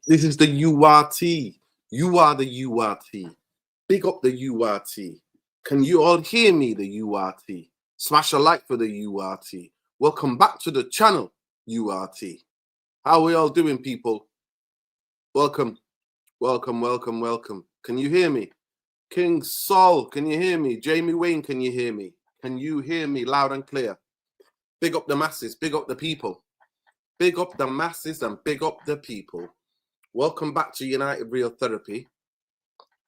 This is the URT. You are the URT. Big up the URT. Can you all hear me, the URT? Smash a like for the URT. Welcome back to the channel, URT. How are we all doing, people? Welcome, welcome, welcome, welcome. Can you hear me? King Sol, can you hear me? Jamie Wayne, can you hear me? Can you hear me loud and clear? Big up the masses, big up the people. Big up the masses and big up the people. Welcome back to United Real Therapy.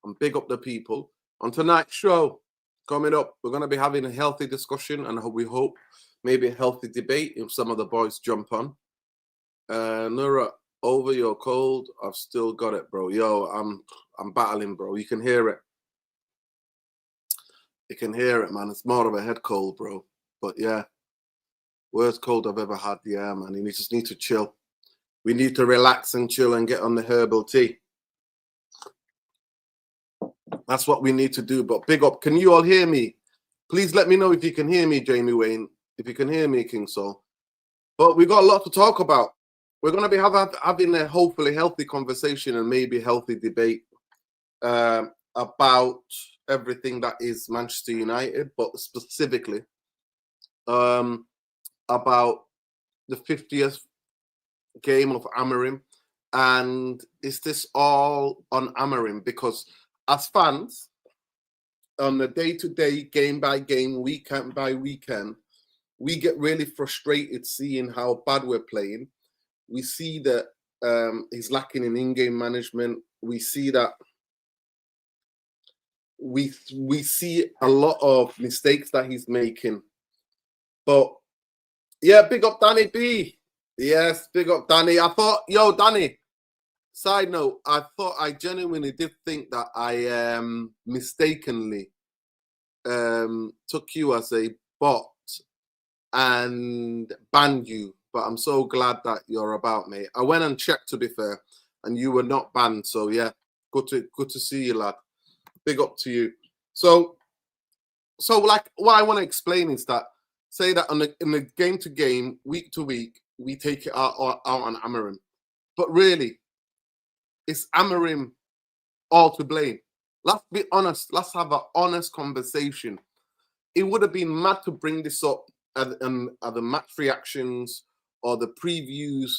And big up the people. On tonight's show, coming up, we're going to be having a healthy discussion and we hope maybe a healthy debate if some of the boys jump on. Nura, over your cold, I've still got it, bro. Yo, I'm battling, bro. You can hear it. You can hear it, man. It's more of a head cold, bro. But yeah, worst cold I've ever had. Yeah, man. You just need to chill. We need to relax and chill and get on the herbal tea. That's what we need to do. But big up. Can you all hear me? Please let me know if you can hear me, Jamie Wayne. If you can hear me, King Soul. But we got a lot to talk about. We're going to be having a hopefully healthy conversation and maybe healthy debate about everything that is Manchester United, but specifically about the 50th game of Amorim. And is this all on Amorim? Because as fans, on a day-to-day, game-by-game, weekend-by-weekend, we get really frustrated seeing how bad we're playing. We see that he's lacking in in-game management. We see that we see a lot of mistakes that he's making. But yeah, big up Danny B. Yes, big up Danny. I thought, yo, Danny, side note, I genuinely did think that I mistakenly took you as a bot and banned you. But I'm so glad that you're about, mate. I went and checked, to be fair, and you were not banned. So yeah, good to see you, lad. Big up to you. So like what I want to explain is that say that in the game to game, week to week, we take it out on Amorim. But really, it's Amorim all to blame. Let's be honest. Let's have an honest conversation. It would have been mad to bring this up at the match reactions or the previews.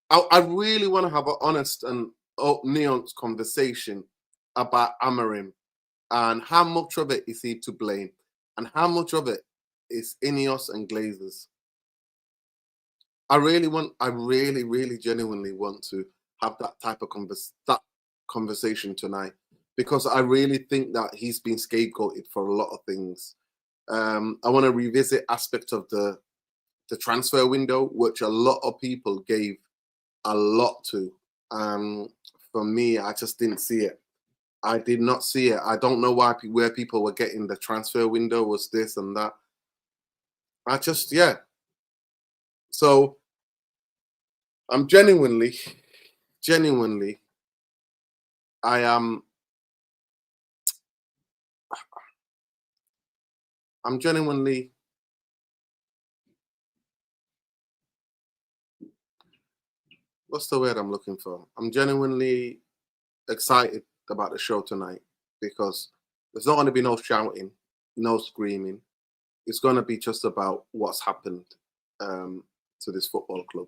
I really want to have an honest and nuanced conversation about Amorim and how much of it is he to blame and how much of it is Ineos and Glazers. I really genuinely want to have that type of conversation tonight because I really think that he's been scapegoated for a lot of things. I want to revisit aspects of the transfer window, which a lot of people gave a lot to. For me, I just didn't see it. I did not see it. I don't know where people were getting the transfer window was this and that. Yeah. So I'm genuinely, I'm genuinely what's the word I'm looking for? I'm genuinely excited about the show tonight because there's not going to be no shouting, no screaming. It's going to be just about what's happened to this football club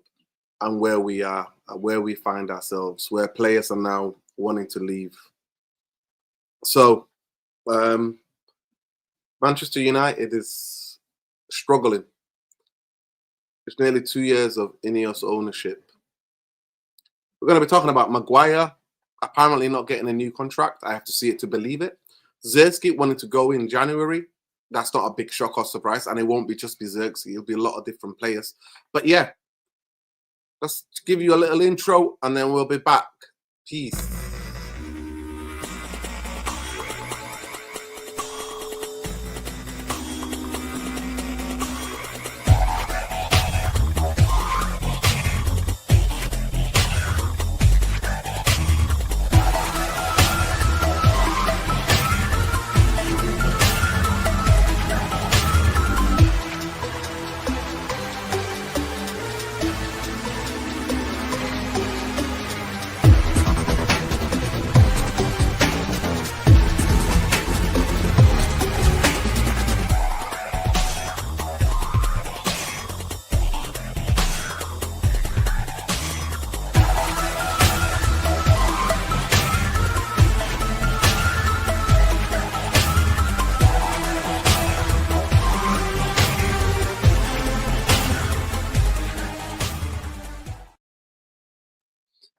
and where we are, where we find ourselves, where players are now wanting to leave. So, Manchester United is struggling. It's nearly 2 years of Ineos ownership. We're going to be talking about Maguire apparently not getting a new contract. I have to see it to believe it. Zirkzee wanted to go in January. That's not a big shock or surprise. And it won't be just be Zirkzee. It'll be a lot of different players. But yeah, let's give you a little intro and then we'll be back. Peace.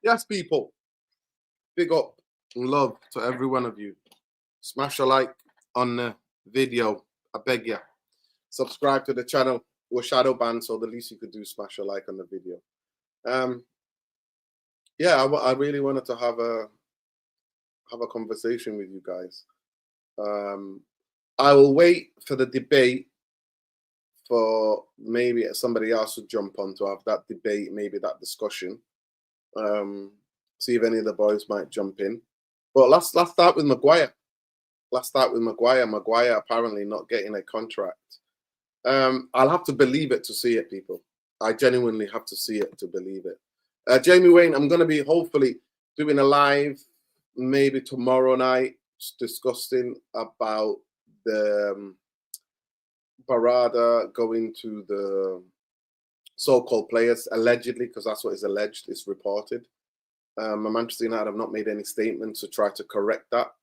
Yes, people. Big up and love to every one of you. Smash a like on the video. I beg you. Subscribe to the channel. We're shadow banned, so the least you could do is smash a like on the video. Yeah, I really wanted to have a conversation with you guys. I will wait for the debate for maybe somebody else to jump on to have that debate, maybe that discussion. See if any of the boys might jump in. But let's start with Maguire. Let's start with Maguire. Maguire apparently not getting a contract. I'll have to believe it to see it, people. I genuinely have to see it to believe it. Jamie Wayne, I'm going to be hopefully doing a live maybe tomorrow night discussing about the Barada going to the so-called players, allegedly, because that's what is alleged, is reported. Manchester United have not made any statements to try to correct that.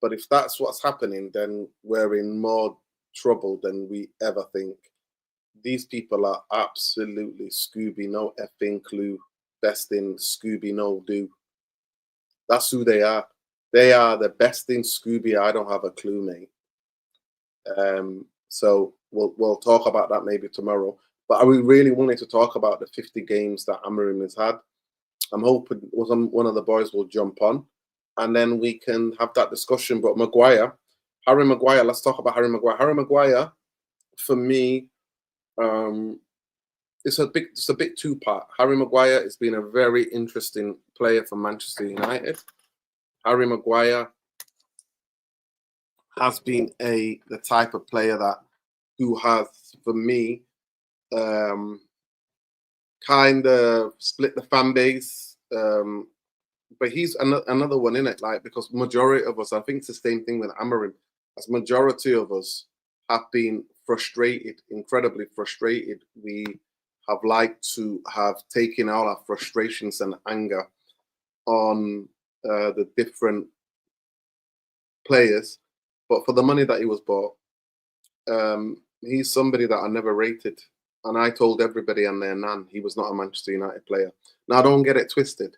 But if that's what's happening, then we're in more trouble than we ever think. These people are absolutely Scooby, no effing clue. Best in Scooby, no do. That's who they are. They are the best in Scooby. I don't have a clue, mate. So we'll talk about that maybe tomorrow. But I really wanted to talk about the 50 games that Amorim has had. I'm hoping one of the boys will jump on, and then we can have that discussion. But Harry Maguire, let's talk about Harry Maguire. Harry Maguire, for me, it's a bit two-part. Harry Maguire has been a very interesting player for Manchester United. Harry Maguire has been the type of player who has, for me, kind of split the fan base. But he's another one in it, like, because majority of us, I think it's the same thing with Amorim, as majority of us have been frustrated, incredibly frustrated. We have liked to have taken all our frustrations and anger on the different players, but for the money that he was bought, he's somebody that I never rated, and I told everybody and their nan he was not a Manchester United player. Now, don't get it twisted.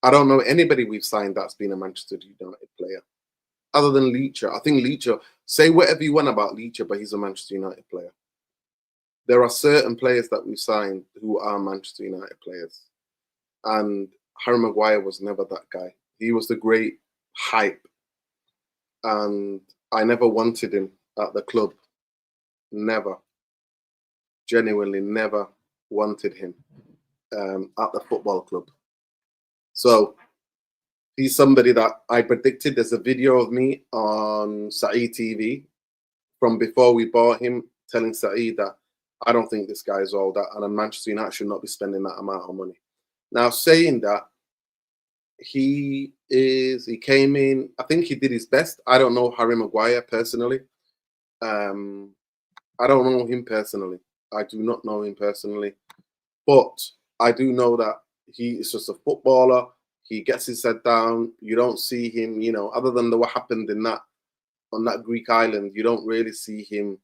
I don't know anybody we've signed that's been a Manchester United player, other than Leacher. I think Leacher, say whatever you want about Leacher, but he's a Manchester United player. There are certain players that we've signed who are Manchester United players, and Harry Maguire was never that guy. He was the great hype, and I never wanted him at the club. Never. Genuinely never wanted him at the football club. So he's somebody that I predicted. There's a video of me on Saeed TV from before we bought him telling Saeed that I don't think this guy is all that, and Manchester United should not be spending that amount of money. Now, saying that, he came in, I think he did his best. I don't know Harry Maguire personally. I don't know him personally. I do not know him personally. But I do know that he is just a footballer. He gets his head down. You don't see him, other than what happened on that Greek island, you don't really see him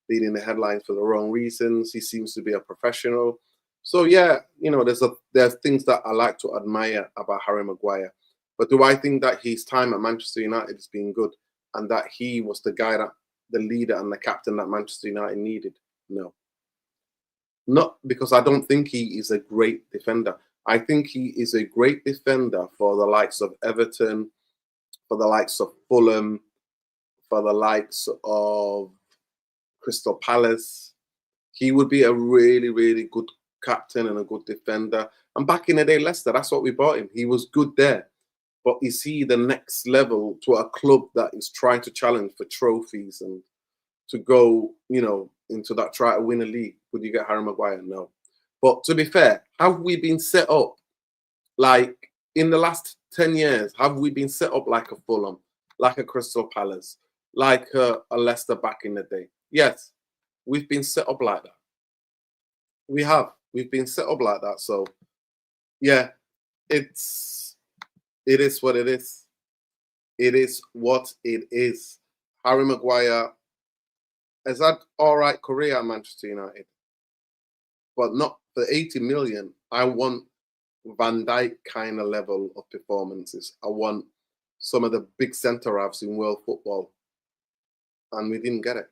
being in the headlines for the wrong reasons. He seems to be a professional. So yeah, there's things that I like to admire about Harry Maguire. But do I think that his time at Manchester United has been good and that he was the leader and the captain that Manchester United needed? No. Not because I don't think he is a great defender. I think he is a great defender for the likes of Everton, for the likes of Fulham, for the likes of Crystal Palace. He would be a really, really good captain and a good defender. And back in the day, Leicester, that's what we bought him. He was good there. But is he the next level to a club that is trying to challenge for trophies and to go, into that, try to win a league? Would you get Harry Maguire? No. But to be fair, have we been set up like in the last 10 years? Have we been set up like a Fulham, like a Crystal Palace, like a Leicester back in the day? Yes, we've been set up like that. We have. We've been set up like that. So, yeah, it is what it is. It is what it is. Harry Maguire has had all right career at Manchester United, but not for 80 million. I want Van Dijk kind of level of performances. I want some of the big centre halves in world football, and we didn't get it.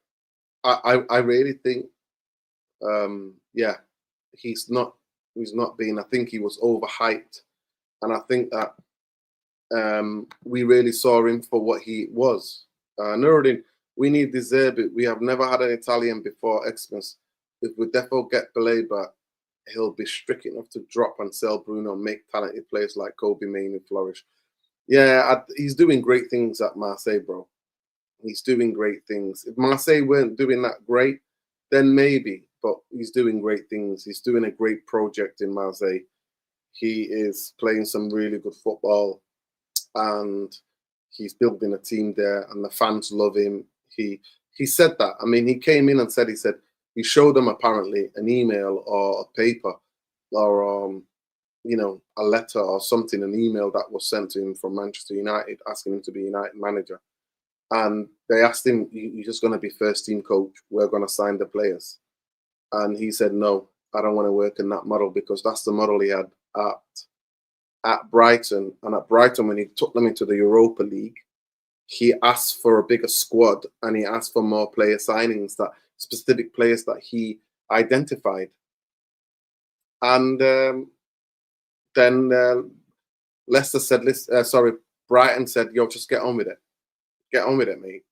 I really think, yeah, he's not being. I think he was overhyped, and I think that we really saw him for what he was. Nuruddin, we need De Zerbi. We have never had an Italian before Xmas. If we defo get Baleba, he'll be strict enough to drop and sell Bruno, make talented players like Kobe Mainoo flourish. Yeah, he's doing great things at Marseille, bro. He's doing great things. If Marseille weren't doing that great, then maybe. But he's doing great things. He's doing a great project in Marseille. He is playing some really good football, and he's building a team there, and the fans love him. He said that. I mean, he came in and said, he showed them apparently an email or a paper or a letter or something, an email that was sent to him from Manchester United asking him to be United manager. And they asked him, you're just going to be first team coach. We're going to sign the players. And he said, no, I don't want to work in that model, because that's the model he had at Brighton. And at Brighton, when he took them into the Europa League, he asked for a bigger squad, and he asked for more player signings, that specific players that he identified. And then Leicester said, Brighton said, yo, just get on with it. Get on with it, mate.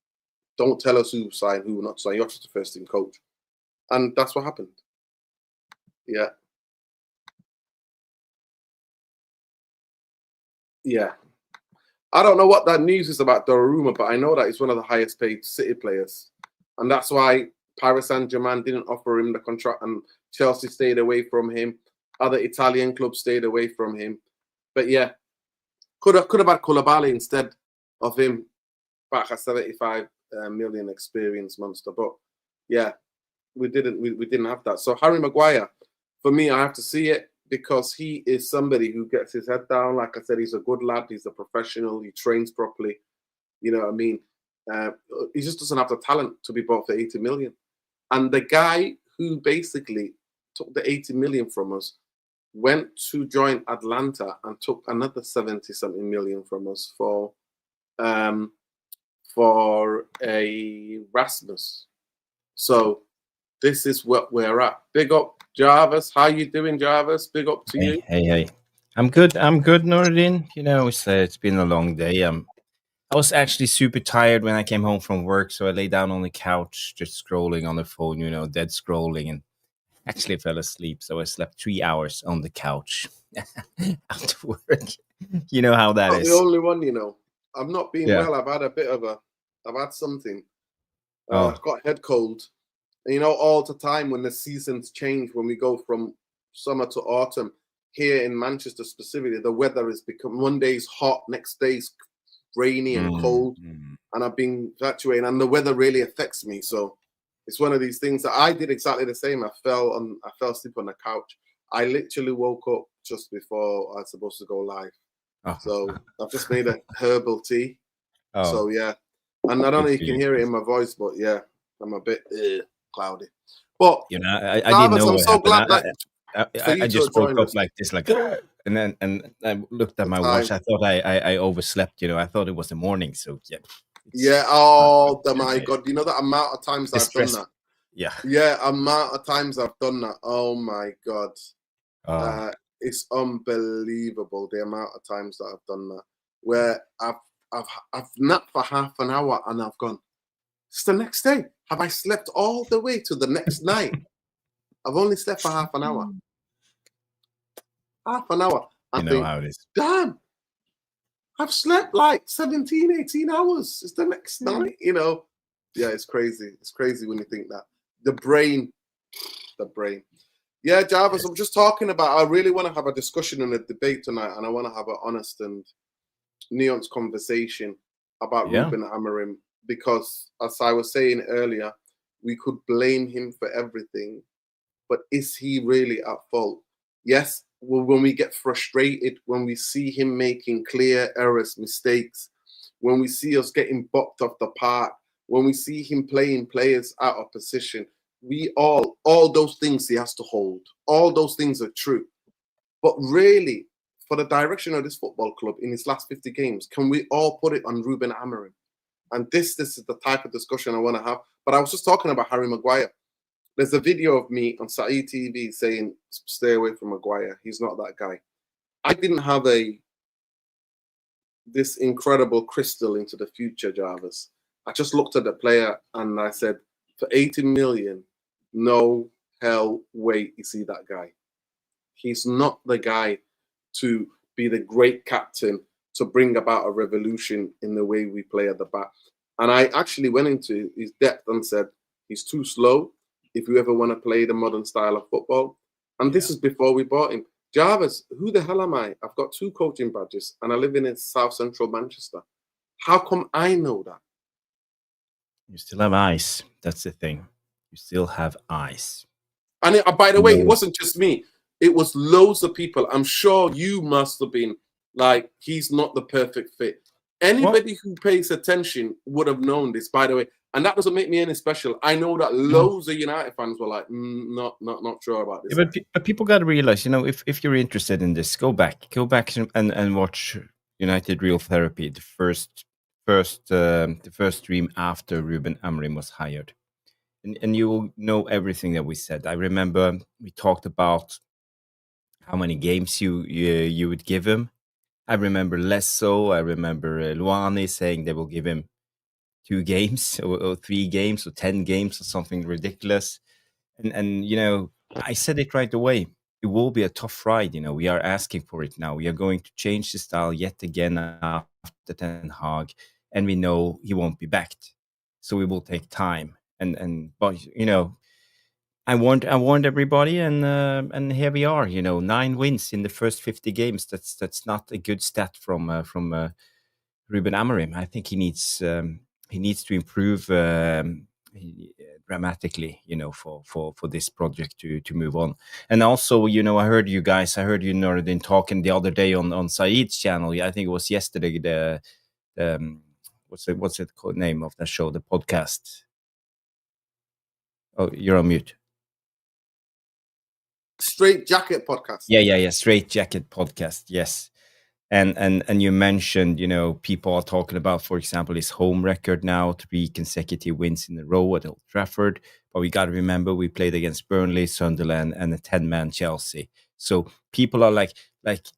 Don't tell us who signed, who not signed. You're just the first team coach. And that's what happened. Yeah. Yeah. I don't know what that news is about Donnarumma, but I know that he's one of the highest paid City players. And that's why Paris Saint-Germain didn't offer him the contract, and Chelsea stayed away from him. Other Italian clubs stayed away from him. But yeah, could have had Koulibaly instead of him, back at 75 million experience monster. But yeah, we didn't have that. So Harry Maguire, for me, I have to see it, because he is somebody who gets his head down. Like I said, he's a good lad. He's a professional. He trains properly. You know what I mean? He just doesn't have the talent to be bought for 80 million. And the guy who basically took the 80 million from us went to join Atlanta and took another 70-something million from us for a Rasmus. So this is what we're at. Big up, Jarvis. How you doing, Jarvis? Big up to you. Hey. I'm good, Nordin. You know, it's been a long day. I was actually super tired when I came home from work, so I lay down on the couch, just scrolling on the phone, dead scrolling, and actually fell asleep. So I slept 3 hours on the couch after work. You know how that is. The only one, I'm not being well. I've had something. I've got head cold. And, all the time when the seasons change, when we go from summer to autumn, here in Manchester specifically, the weather has become, one day is hot, next day is rainy and cold. And I've been fluctuating, and the weather really affects me. So it's one of these things that I did exactly the same. I fell asleep on the couch. I literally woke up just before I was supposed to go live. So I've just made a herbal tea. So yeah. And I don't know if you can hear it in my voice, but yeah, I'm a bit cloudy. But I didn't know. I'm so glad that I just woke up like this, and I looked at my watch. I thought I overslept. I thought it was the morning. So yeah. Yeah. Oh my God! You know the amount of times I've done that. Yeah. Yeah, amount of times I've done that. Oh my God. It's unbelievable the amount of times that I've done that. Where I've napped for half an hour and I've gone, it's the next day. Have I slept all the way to the next night? I've only slept for half an hour. Half an hour. I know how it is. Damn. I've slept like 17, 18 hours. It's the next night, Yeah, it's crazy. It's crazy when you think that. The brain. Yeah, Jarvis, I'm just talking about, I really want to have a discussion and a debate tonight, and I want to have an honest and nuanced conversation about Ruben Amorim, because as I was saying earlier, we could blame him for everything, but is he really at fault? Yes, well, when we get frustrated, when we see him making clear errors, mistakes, when we see us getting bopped off the park, when we see him playing players out of position, all those things he has to hold. All those things are true. But really, for the direction of this football club in his last 50 games, can we all put it on Ruben Amorim? And this is the type of discussion I want to have. But I was just talking about Harry Maguire. There's a video of me on Saeed TV saying, stay away from Maguire. He's not that guy. I didn't have this incredible crystal into the future, Jarvis. I just looked at the player and I said, for 80 million, no hell way is he that guy. He's not the guy to be the great captain, to bring about a revolution in the way we play at the back. And I actually went into his depth and said, he's too slow if you ever want to play the modern style of football. And this is before we bought him. Jarvis, who the hell am I? I've got 2 coaching badges and I live in South Central Manchester. How come I know that? You still have eyes. That's the thing. You still have eyes. And by the way, it wasn't just me. It was loads of people. I'm sure you must have been like, he's not the perfect fit. Anybody who pays attention would have known this, by the way. And that doesn't make me any special. I know that loads of United fans were like, not sure about this. Yeah, but people got to realize, if you're interested in this, go back and watch United Real Therapy, the first stream after Ruben Amorim was hired, and you will know everything that we said. I remember we talked about how many games you would give him. I remember Lesso. I remember Luani saying they will give him 2 games or 3 games or 10 games or something ridiculous. And I said it right away. It will be a tough ride. We are asking for it now. We are going to change the style yet again after Ten Hag, and we know he won't be backed. So it will take time. But I warned everybody, and here we are. 9 wins in the first 50 games. That's not a good stat from Ruben Amorim. I think he needs to improve dramatically, for this project to move on. And also, I heard you, Nuruddin, talking the other day on Saeed's channel. I think it was yesterday. What's it called? Name of the show, the podcast? Oh, you're on mute. Straight Jacket podcast. Yeah. Straight Jacket podcast. Yes. And you mentioned, people are talking about, for example, his home record now, 3 consecutive wins in a row at Old Trafford. But we got to remember we played against Burnley, Sunderland, and a 10-man Chelsea. So people are like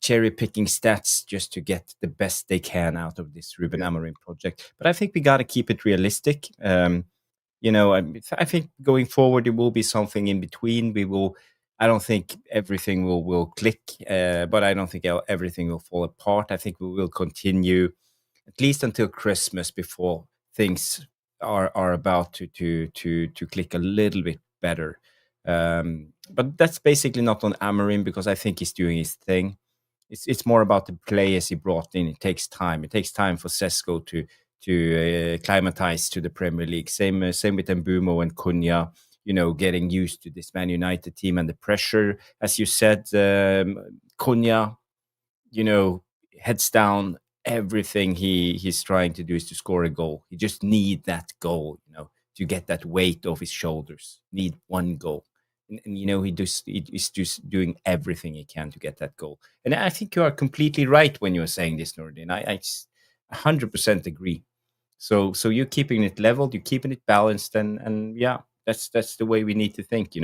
cherry picking stats just to get the best they can out of this Ruben Amorim project. But I think we got to keep it realistic. I think going forward, it will be something in between. I don't think everything will click, but I don't think everything will fall apart. I think we will continue at least until Christmas before things are about to click a little bit better. But that's basically not on Amorim, because I think he's doing his thing. It's more about the players he brought in. It takes time. It takes time for Sesko to acclimatize to the Premier League. Same with Mbumo and Cunha. Getting used to this Man United team and the pressure. As you said, Cunha, heads down. Everything he's trying to do is to score a goal. He just need that goal, to get that weight off his shoulders. Need one goal. And he's just doing everything he can to get that goal. And I think you are completely right when you're saying this, Nordin. I 100% agree. So you're keeping it leveled, you're keeping it balanced, and yeah, that's the way we need to think.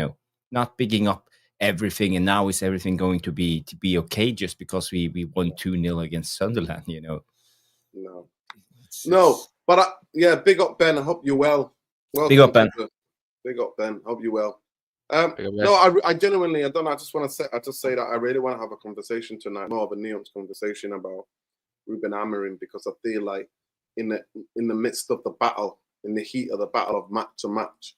Not bigging up everything, and now is everything going to be okay just because we won 2-0 against Sunderland? No. But big up Ben. I hope you're well. Big up Ben. Big up Ben. Hope you're well. No, I genuinely, I don't know. I just say that I really want to have a conversation tonight, more of a nuanced conversation about Ruben Amorim, because I feel like in the midst of the battle, in the heat of the battle of match to match,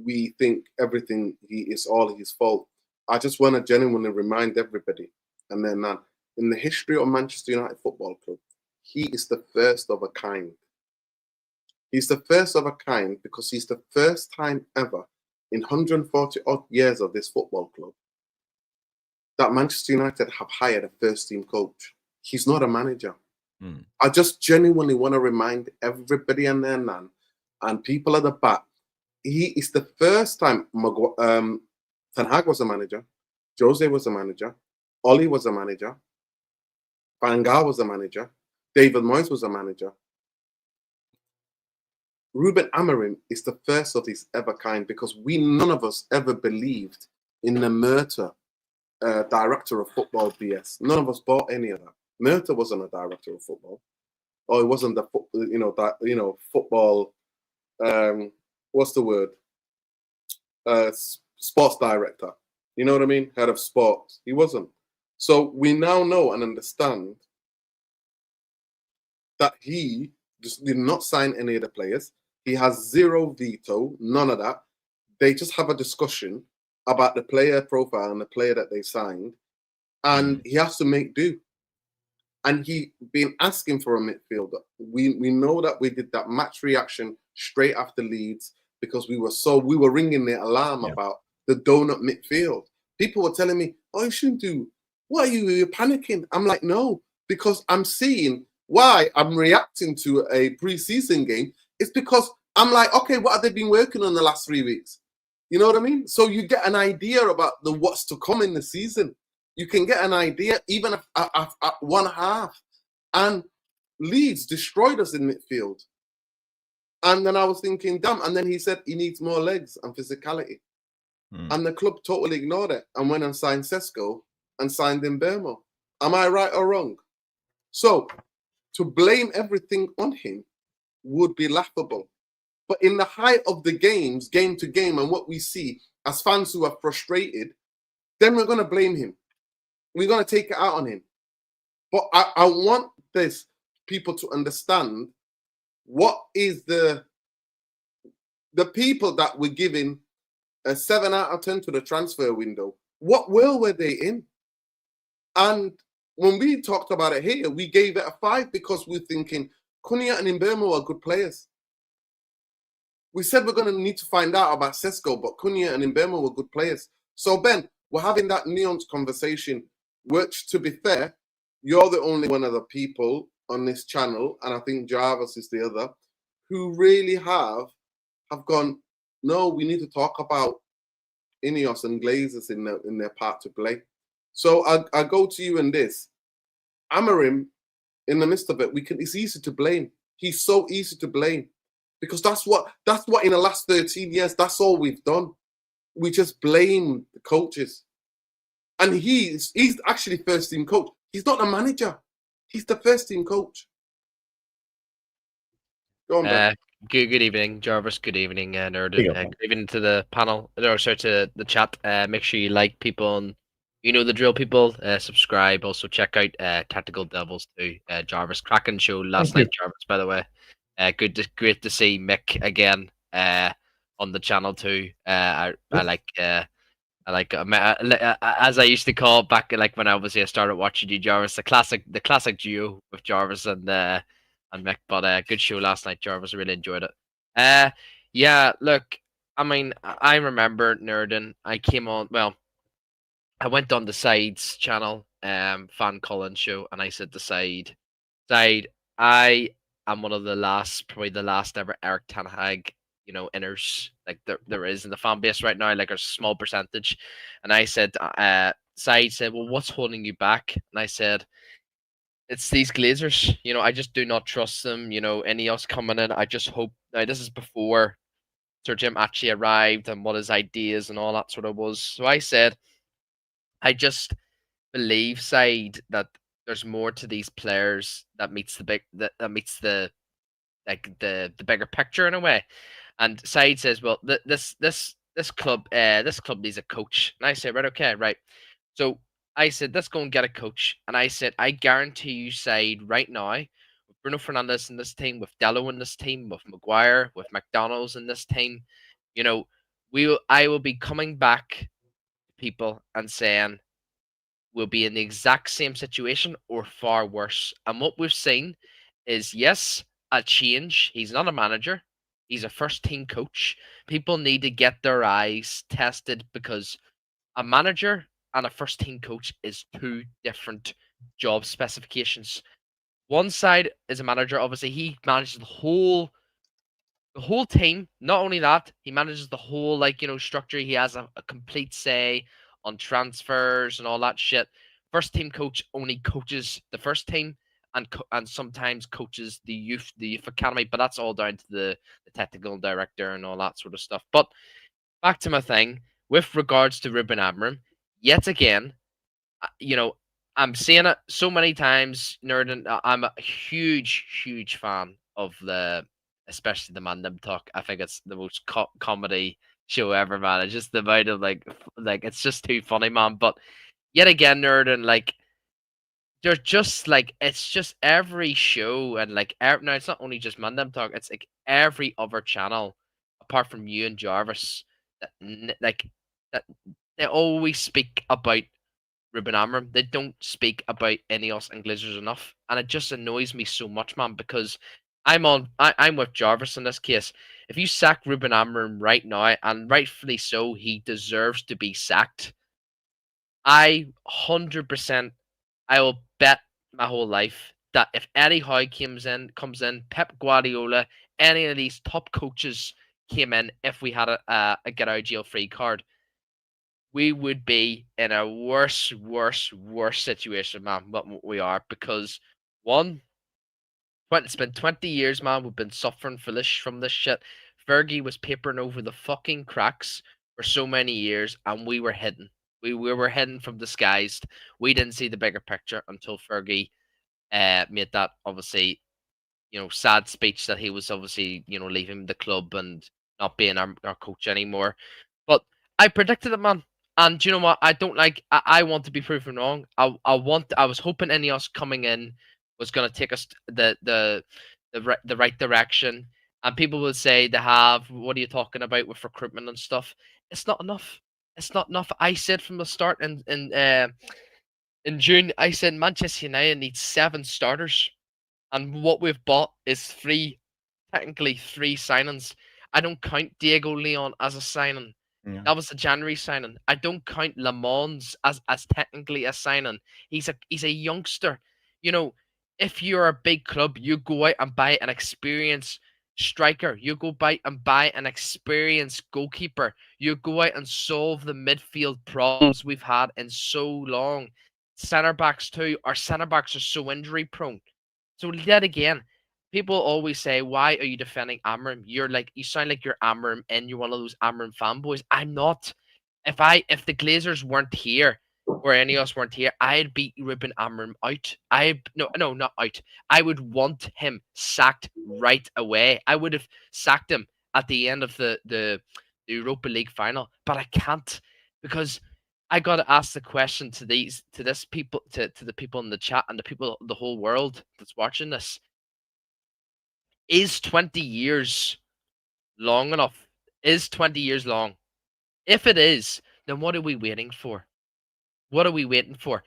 we think everything is all his fault. I just want to genuinely remind everybody, and then in the history of Manchester United Football Club, he is the first of a kind. He's the first of a kind because he's the first time ever in 140 odd years of this football club that Manchester United have hired a first team coach. He's not a manager. I just genuinely want to remind everybody and their nan and people at the back, he is the first time Ten Hag was a manager, Jose was a manager, Oli was a manager, Van Gaal was a manager. David Moyes was a manager. Ruben Amorim is the first of his ever kind because none of us ever believed in the Murta director of football BS. None of us bought any of that. Murta wasn't a director of football, or it wasn't the football. What's the word? Sports director. You know what I mean? Head of sports. He wasn't. So we now know and understand that he just did not sign any of the players. He has zero veto, none of that. They just have a discussion about the player profile and the player that they signed, and he has to make do. And he been asking for a midfielder. We know that we did that match reaction straight after Leeds because we were ringing the alarm about the donut midfield. People were telling me, "Oh, you shouldn't do. What are you? You're panicking." I'm like, no, because I'm seeing why I'm reacting to a pre-season game. It's because I'm like, okay, what have they been working on the last 3 weeks? You know what I mean? So you get an idea about what's to come in the season. You can get an idea even at one half. And Leeds destroyed us in midfield. And then I was thinking, damn. And then he said he needs more legs and physicality. And the club totally ignored it and went and signed Sesko and signed Mbeumo. Am I right or wrong? So to blame everything on him would be laughable. But in the height of the games, game to game, and what we see as fans who are frustrated, then we're going to blame him. We're going to take it out on him. But I want people to understand what is the people that were giving a 7 out of 10 to the transfer window. What world were they in? And when we talked about it here, we gave it a 5 because we're thinking Cunha and Mbeumo are good players. We said we're going to need to find out about Sesko, but Cunha and Mbeumo were good players. So, Ben, we're having that nuanced conversation, which, to be fair, you're the only one of the people on this channel, and I think Jarvis is the other, who really have gone, no, we need to talk about Ineos and Glazers in their part to play. So I go to you in this. Amorim, in the midst of it, it's easy to blame. He's so easy to blame. Because that's what in the last 13 years, that's all we've done. We just blame the coaches. And he's actually first team coach. He's not the manager. He's the first team coach. Go on, Ben. Good evening, Jarvis. Good evening, Nerdin. Good evening to the panel. Sorry, to the chat. Make sure you like people and you know the drill, people. Subscribe. Also check out Tactical Devils too. Jarvis, cracking show last night, Jarvis. By the way, great to see Mick again. On the channel too. I like. I like as I used to call it back, like when I started watching you, Jarvis. The classic duo with Jarvis and Mick. But good show last night, Jarvis. I really enjoyed it. Yeah. Look, I mean, I remember Nerdin. I came on. Well, I went on the Sides channel, Fan Colin show, and I said to Side, I am one of probably the last ever Eric Ten Hag, inners like there is in the fan base right now, like a small percentage. And I said, Side said, well, what's holding you back? And I said, it's these Glazers. I just do not trust them. Any else coming in, I just hope. Now, this is before Sir Jim actually arrived and what his ideas and all that sort of was. So I said, I just believe, Side, that there's more to these players that meets the bigger picture in a way. And Side says, well, this club needs a coach. And I said, right, okay, right. So I said, let's go and get a coach. And I said, I guarantee you, Side, right now, with Bruno Fernandes in this team, with Dello in this team, with Maguire, with McDonald's in this team, I will be coming back to people and saying we'll be in the exact same situation or far worse. And what we've seen is, yes, a change. He's not a manager. He's a first team coach. People need to get their eyes tested because a manager and a first team coach is 2 different job specifications. One side is a manager. Obviously, he manages the whole team. Not only that, he manages the whole structure. He has a complete say on transfers and all that shit. First team coach only coaches the first team and sometimes coaches the youth academy, but that's all down to the technical director and all that sort of stuff. But back to my thing with regards to Ruben Amorim, yet again, I'm seeing it so many times, Nerd, I'm a huge fan of especially the Mandem Talk. I think it's the most comedy show ever, man. It's just the amount of like it's just too funny, man. But yet again, Nerd, and like they're just like it's just every show and like now it's not only just Mandem Talk. It's like every other channel apart from you and Jarvis that that they always speak about Ruben Amorim. They don't speak about Ineos and Glazers enough, and it just annoys me so much, man. Because I'm with Jarvis in this case. If you sack Ruben Amorim right now, and rightfully so, he deserves to be sacked. 100%, I will bet my whole life that if Eddie Howe comes in, Pep Guardiola, any of these top coaches came in, if we had a get out of jail free card, we would be in a worse situation, man, what we are. Because one, it's been 20 years, man. We've been suffering from this shit. Fergie was papering over the fucking cracks for so many years, and we were hidden. We were hidden from the skies. We didn't see the bigger picture until Fergie made that obviously, sad speech that he was obviously, leaving the club and not being our coach anymore. But I predicted it, man. And do you know what? I don't like. I want to be proven wrong. I was hoping Ineos coming in was going to take us the right direction. And people will say they have. What are you talking about with recruitment and stuff? It's not enough. It's not enough. I said from the start in June. I said Manchester United needs 7 starters, and what we've bought is technically three signings. I don't count Diego Leon as a signing. Yeah. That was a January signing. I don't count Le Mans as technically a signing. He's a youngster. If you're a big club, you go out and buy an experienced striker. You go by and buy an experienced goalkeeper. You go out and solve the midfield problems we've had in so long. Centre backs too. Our centre backs are so injury prone. So yet again, people always say, "Why are you defending Amorim?" You sound like you're Amorim and you're one of those Amorim fanboys. I'm not. If the Glazers weren't here or any of us weren't here, I'd beat Ruben Amorim out. No, not out. I would want him sacked right away. I would have sacked him at the end of the Europa League final, but I can't because I got to ask the question to the people in the chat and the whole world that's watching this. Is 20 years long enough? Is 20 years long? If it is, then what are we waiting for? What are we waiting for?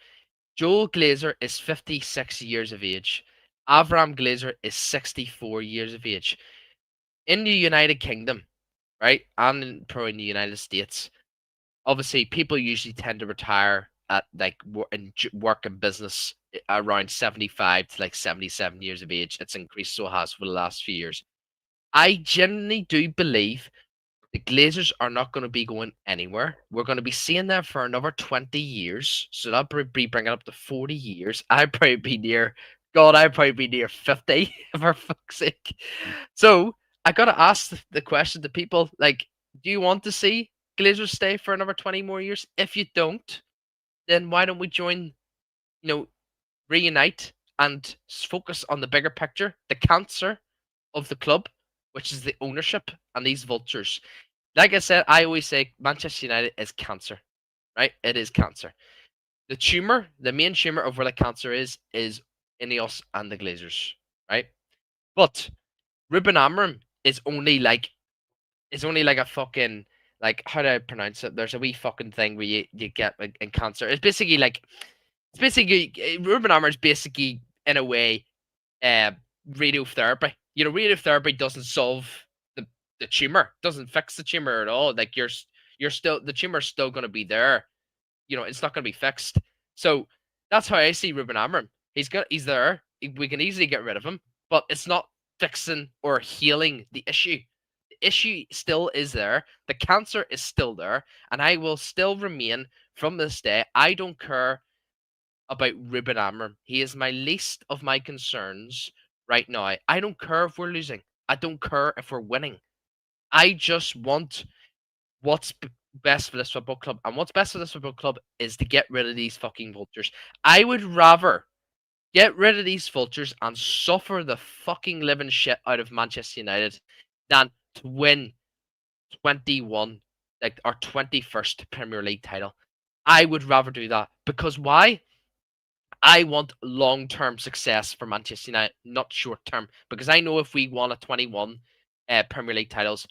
Joel Glazer is 56 years of age. Avram Glazer is 64 years of age. In the United Kingdom, right, and in the United States, obviously people usually tend to retire at work and business around 75 to like 77 years of age. It's increased, so it has for the last few years. I genuinely do believe the Glazers are not going to be going anywhere. We're going to be seeing them for another 20 years. So that'll be bringing up to 40 years. I'd probably be near 50 for fuck's sake. So I got to ask the question to people, like, do you want to see Glazers stay for another 20 more years? If you don't, then why don't we join, reunite and focus on the bigger picture, the cancer of the club, which is the ownership and these vultures. Like I said, I always say Manchester United is cancer, right? It is cancer. The main tumor of where the cancer is Ineos and the Glazers, right? But Ruben Amorim is only like a fucking, like, how do I pronounce it? There's a wee fucking thing where you get like in cancer. It's basically Ruben Amorim is basically in a way radiotherapy. Radiotherapy doesn't solve the tumor, doesn't fix the tumor at all. Like you're still, the tumor's still going to be there. It's not going to be fixed. So that's how I see Ruben Amorim. He's there. We can easily get rid of him, but it's not fixing or healing the issue. The issue still is there. The cancer is still there, and I will still remain from this day. I don't care about Ruben Amorim. He is my least of my concerns right now. I don't care if we're losing. I don't care if we're winning. I just want what's best for this football club. And what's best for this football club is to get rid of these fucking vultures. I would rather get rid of these vultures and suffer the fucking living shit out of Manchester United than to win 21, like our 21st Premier League title. I would rather do that. Because why? I want long-term success for Manchester United, not short-term. Because I know if we won a 21 Premier League titles,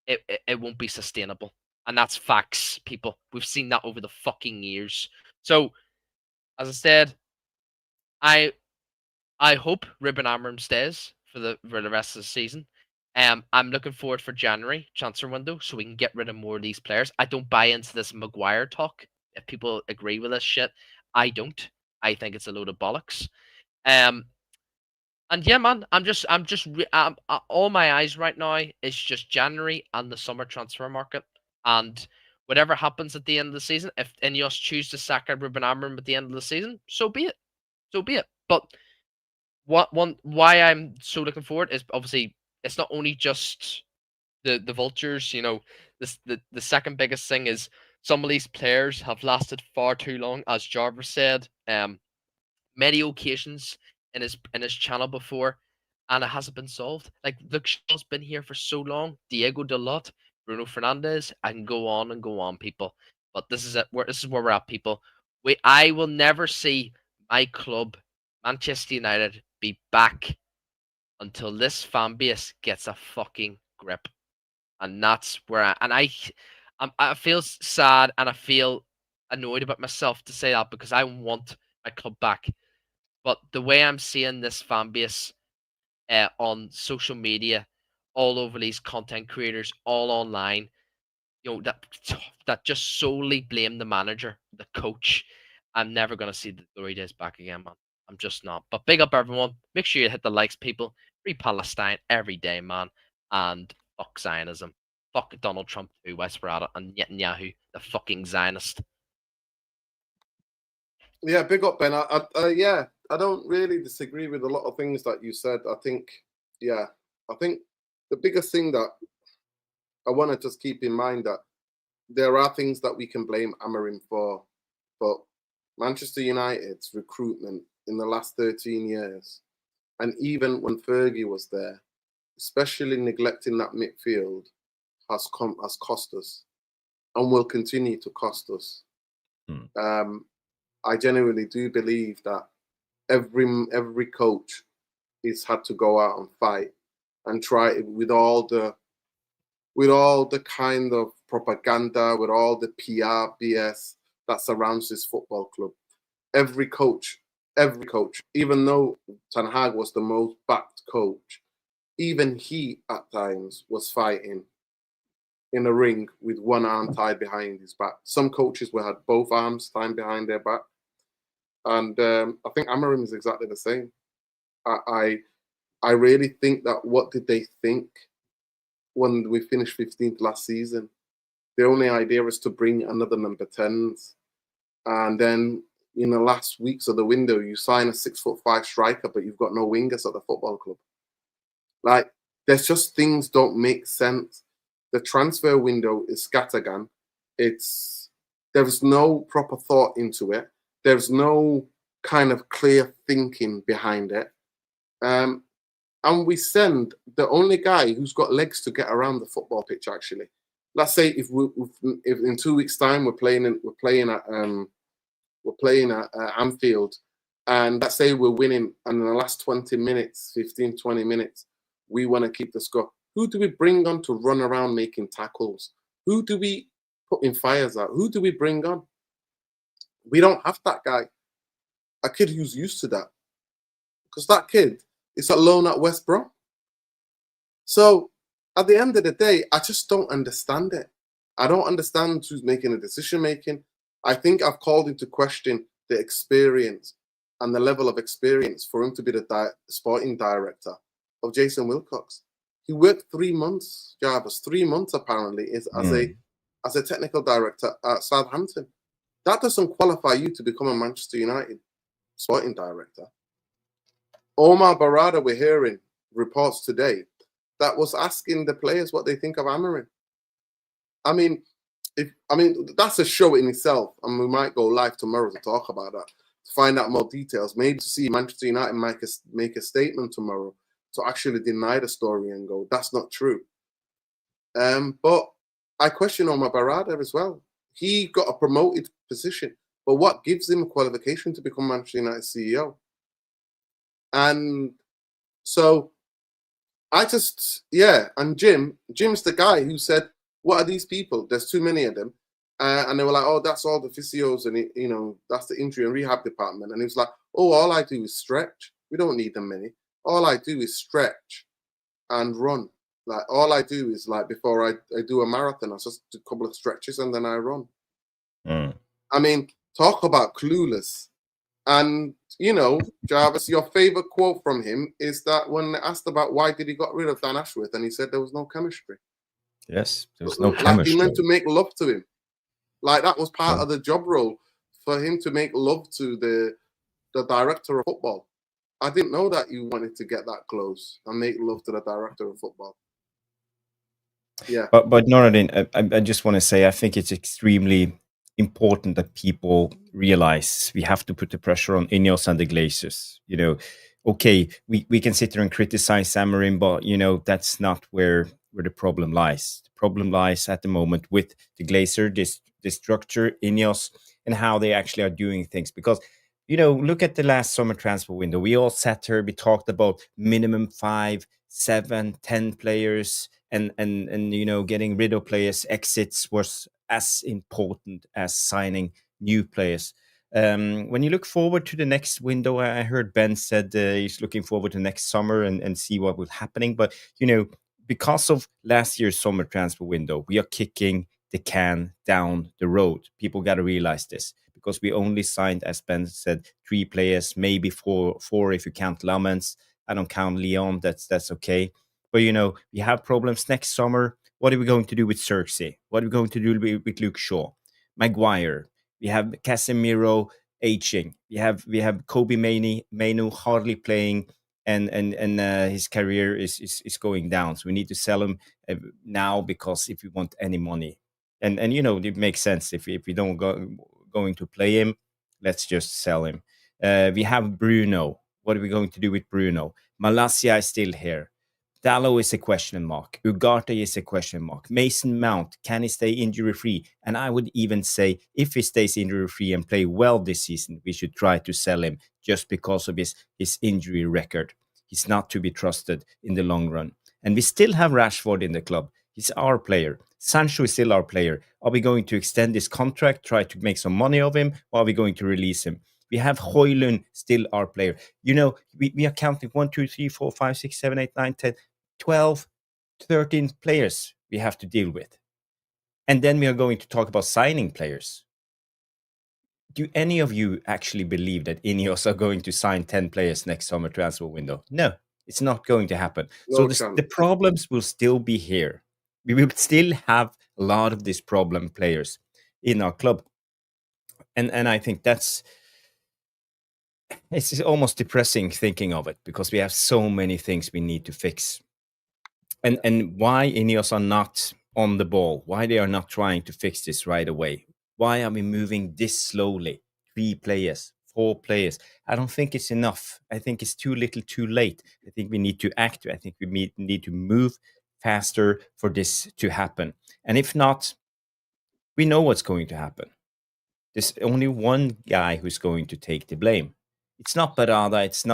it won't be sustainable. And that's facts, people. We've seen that over the fucking years. So, as I said, I hope Ruben Amorim stays for the rest of the season. I'm looking forward for January transfer window so we can get rid of more of these players. I don't buy into this Maguire talk. If people agree with this shit, I don't. I think it's a load of bollocks. And yeah, man, all my eyes right now is just January and the summer transfer market. And whatever happens at the end of the season, if Ineos choose to sack Ruben Amorim at the end of the season, so be it. So be it. But why I'm so looking forward is obviously it's not only just the vultures. You know, the second biggest thing is some of these players have lasted far too long, as Jarvis said. Many occasions in his channel before, and it hasn't been solved. Like Luke Shaw's been here for so long, Diego Dalot, Bruno Fernandes, I can go on, people. But this is it. This is where we're at, people. I will never see my club, Manchester United, be back until this fan base gets a fucking grip, and that's where I feel sad and I feel annoyed about myself to say that because I want my club back. But the way I'm seeing this fan base on social media, all over these content creators, all online, you know, that just solely blame the manager, the coach. I'm never gonna see the glory days back again, man. I'm just not. But big up everyone. Make sure you hit the likes, people. Free Palestine every day, man. And fuck Zionism. Fuck Donald Trump too, Westborough and Netanyahu, the fucking Zionist. Yeah, big up, Ben. Yeah, I don't really disagree with a lot of things that you said. I think the biggest thing that I want to just keep in mind that there are things that we can blame Amorim for, but Manchester United's recruitment in the last 13 years, and even when Fergie was there, especially neglecting that midfield, has cost us, and will continue to cost us. I genuinely do believe that every coach has had to go out and fight and try with all the kind of propaganda, with all the PR BS that surrounds this football club. Every coach, even though Ten Hag was the most backed coach, even he at times was fighting in a ring with one arm tied behind his back. Some coaches had both arms tied behind their back. And I think Amorim is exactly the same. I really think that what did they think when we finished 15th last season? The only idea was to bring another number 10s. And then in the last weeks of the window, you sign a 6'5" striker, but you've got no wingers at the football club. Like, there's just things don't make sense. The transfer window is scattergun. There's no proper thought into it. There's no kind of clear thinking behind it. And we send the only guy who's got legs to get around the football pitch, actually. Let's say if in 2 weeks' time we're playing at Anfield, and let's say we're winning, and in the last 20 minutes, 15, 20 minutes, we want to keep the score. Who do we bring on to run around making tackles? Who do we put in fires out? Who do we bring on? We don't have that guy. A kid who's used to that. Because that kid is alone at West Brom. So at the end of the day, I just don't understand it. I don't understand who's making the decision making. I think I've called into question the experience and the level of experience for him to be the sporting director of Jason Wilcox. He worked 3 months, Jarvis, 3 months apparently, as a technical director at Southampton. That doesn't qualify you to become a Manchester United sporting director. Omar Barada, we're hearing reports today that was asking the players what they think of Amorim. I mean, that's a show in itself, and we might go live tomorrow to talk about that, to find out more details, maybe to see Manchester United make a statement tomorrow to actually deny the story and go, that's not true. But I question Omar Barada as well. He got a promoted position, but what gives him a qualification to become Manchester United CEO? And so I just, and Jim's the guy who said, what are these people? There's too many of them. And they were like, oh, that's all the physios and, that's the injury and rehab department. And he was like, oh, all I do is stretch. We don't need them many. All I do is stretch and run. Like, all I do is, like, before I do a marathon, I just do a couple of stretches and then I run. I mean, talk about clueless. And, Jarvis, your favorite quote from him is that when asked about why did he got rid of Dan Ashworth, and he said there was no chemistry. Yes, there was no like chemistry. He meant to make love to him. Like that was part of the job role for him to make love to the director of football. I didn't know that you wanted to get that close and make love to the director of football. Yeah. But Noradin, I just want to say, I think it's extremely important that people realize we have to put the pressure on Ineos and the Glazers. Okay, we can sit there and criticize Amorim, but that's not where the problem lies. The problem lies at the moment with the Glazer, the structure, Ineos, and how they actually are doing things. Because look at the last summer transfer window. We all sat here, we talked about minimum 5, 7, 10 players, and getting rid of players, exits was as important as signing new players. When you look forward to the next window, I heard Ben said he's looking forward to next summer and see what will happening. But because of last year's summer transfer window, we are kicking the can down the road. People got to realize this, because we only signed, as Ben said, 3 players, maybe four if you count Lamens. I don't count Leon. That's okay. But we have problems next summer. What are we going to do with Xerxes? What are we going to do with Luke Shaw, Maguire? We have Casemiro aging. We have Kobe Mainu hardly playing, and his career is going down. So we need to sell him now, because if we want any money, and it makes sense if we don't going to play him, let's just sell him. We have Bruno. What are we going to do with Bruno? Malacia is still here. Dallo is a question mark. Ugarte is a question mark. Mason Mount, can he stay injury-free? And I would even say, if he stays injury-free and play well this season, we should try to sell him, just because of his injury record. He's not to be trusted in the long run. And we still have Rashford in the club. He's our player. Sancho is still our player. Are we going to extend his contract, try to make some money of him, or are we going to release him? We have Højlund, still our player. We are counting 1, 2, 3, 4, 5, 6, 7, 8, 9, 10, 12, 13 players we have to deal with. And then we are going to talk about signing players. Do any of you actually believe that Ineos are going to sign 10 players next summer transfer window? No, it's not going to happen. So the problems will still be here. We will still have a lot of these problem players in our club. And I think it's almost depressing thinking of it, because we have so many things we need to fix. And why Ineos are not on the ball, why they are not trying to fix this right away. Why are we moving this slowly? 3 players, 4 players. I don't think it's enough. I think it's too little, too late. I think we need to act. I think we need to move faster for this to happen. And if not, we know what's going to happen. There's only one guy who's going to take the blame. It's not Barada. It's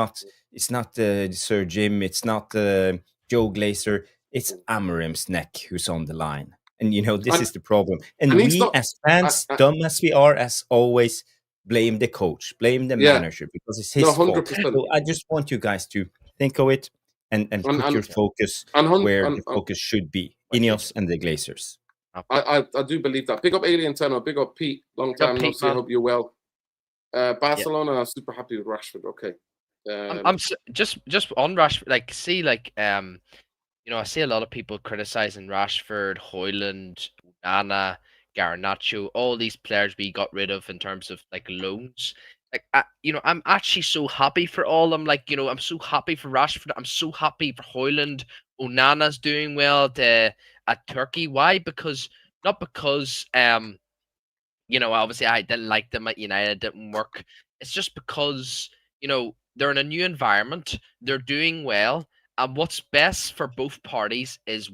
not Sir Jim. It's not Joe Glazer. It's Amorim's neck who's on the line. And, this is the problem. And we, as fans, dumb as we are, as always, blame the coach, blame the manager, because it's his fault. So I just want you guys to think of it and put your focus where the focus should be. Ineos and the Glazers. I do believe that. Big up Alien Turner. Big up Pete. Long time no see. I hope you're well. Barcelona are super happy with Rashford. Okay. I'm just on Rashford. I see a lot of people criticizing Rashford, Højlund, Nana, Garnacho, all these players we got rid of in terms of loans. Like, I'm actually so happy for all them. Like, I'm so happy for Rashford. I'm so happy for Hoyland. Onana's doing well at Turkey. Why? Not because obviously I didn't like them at United, it didn't work. It's just because, they're in a new environment, they're doing well, and what's best for both parties is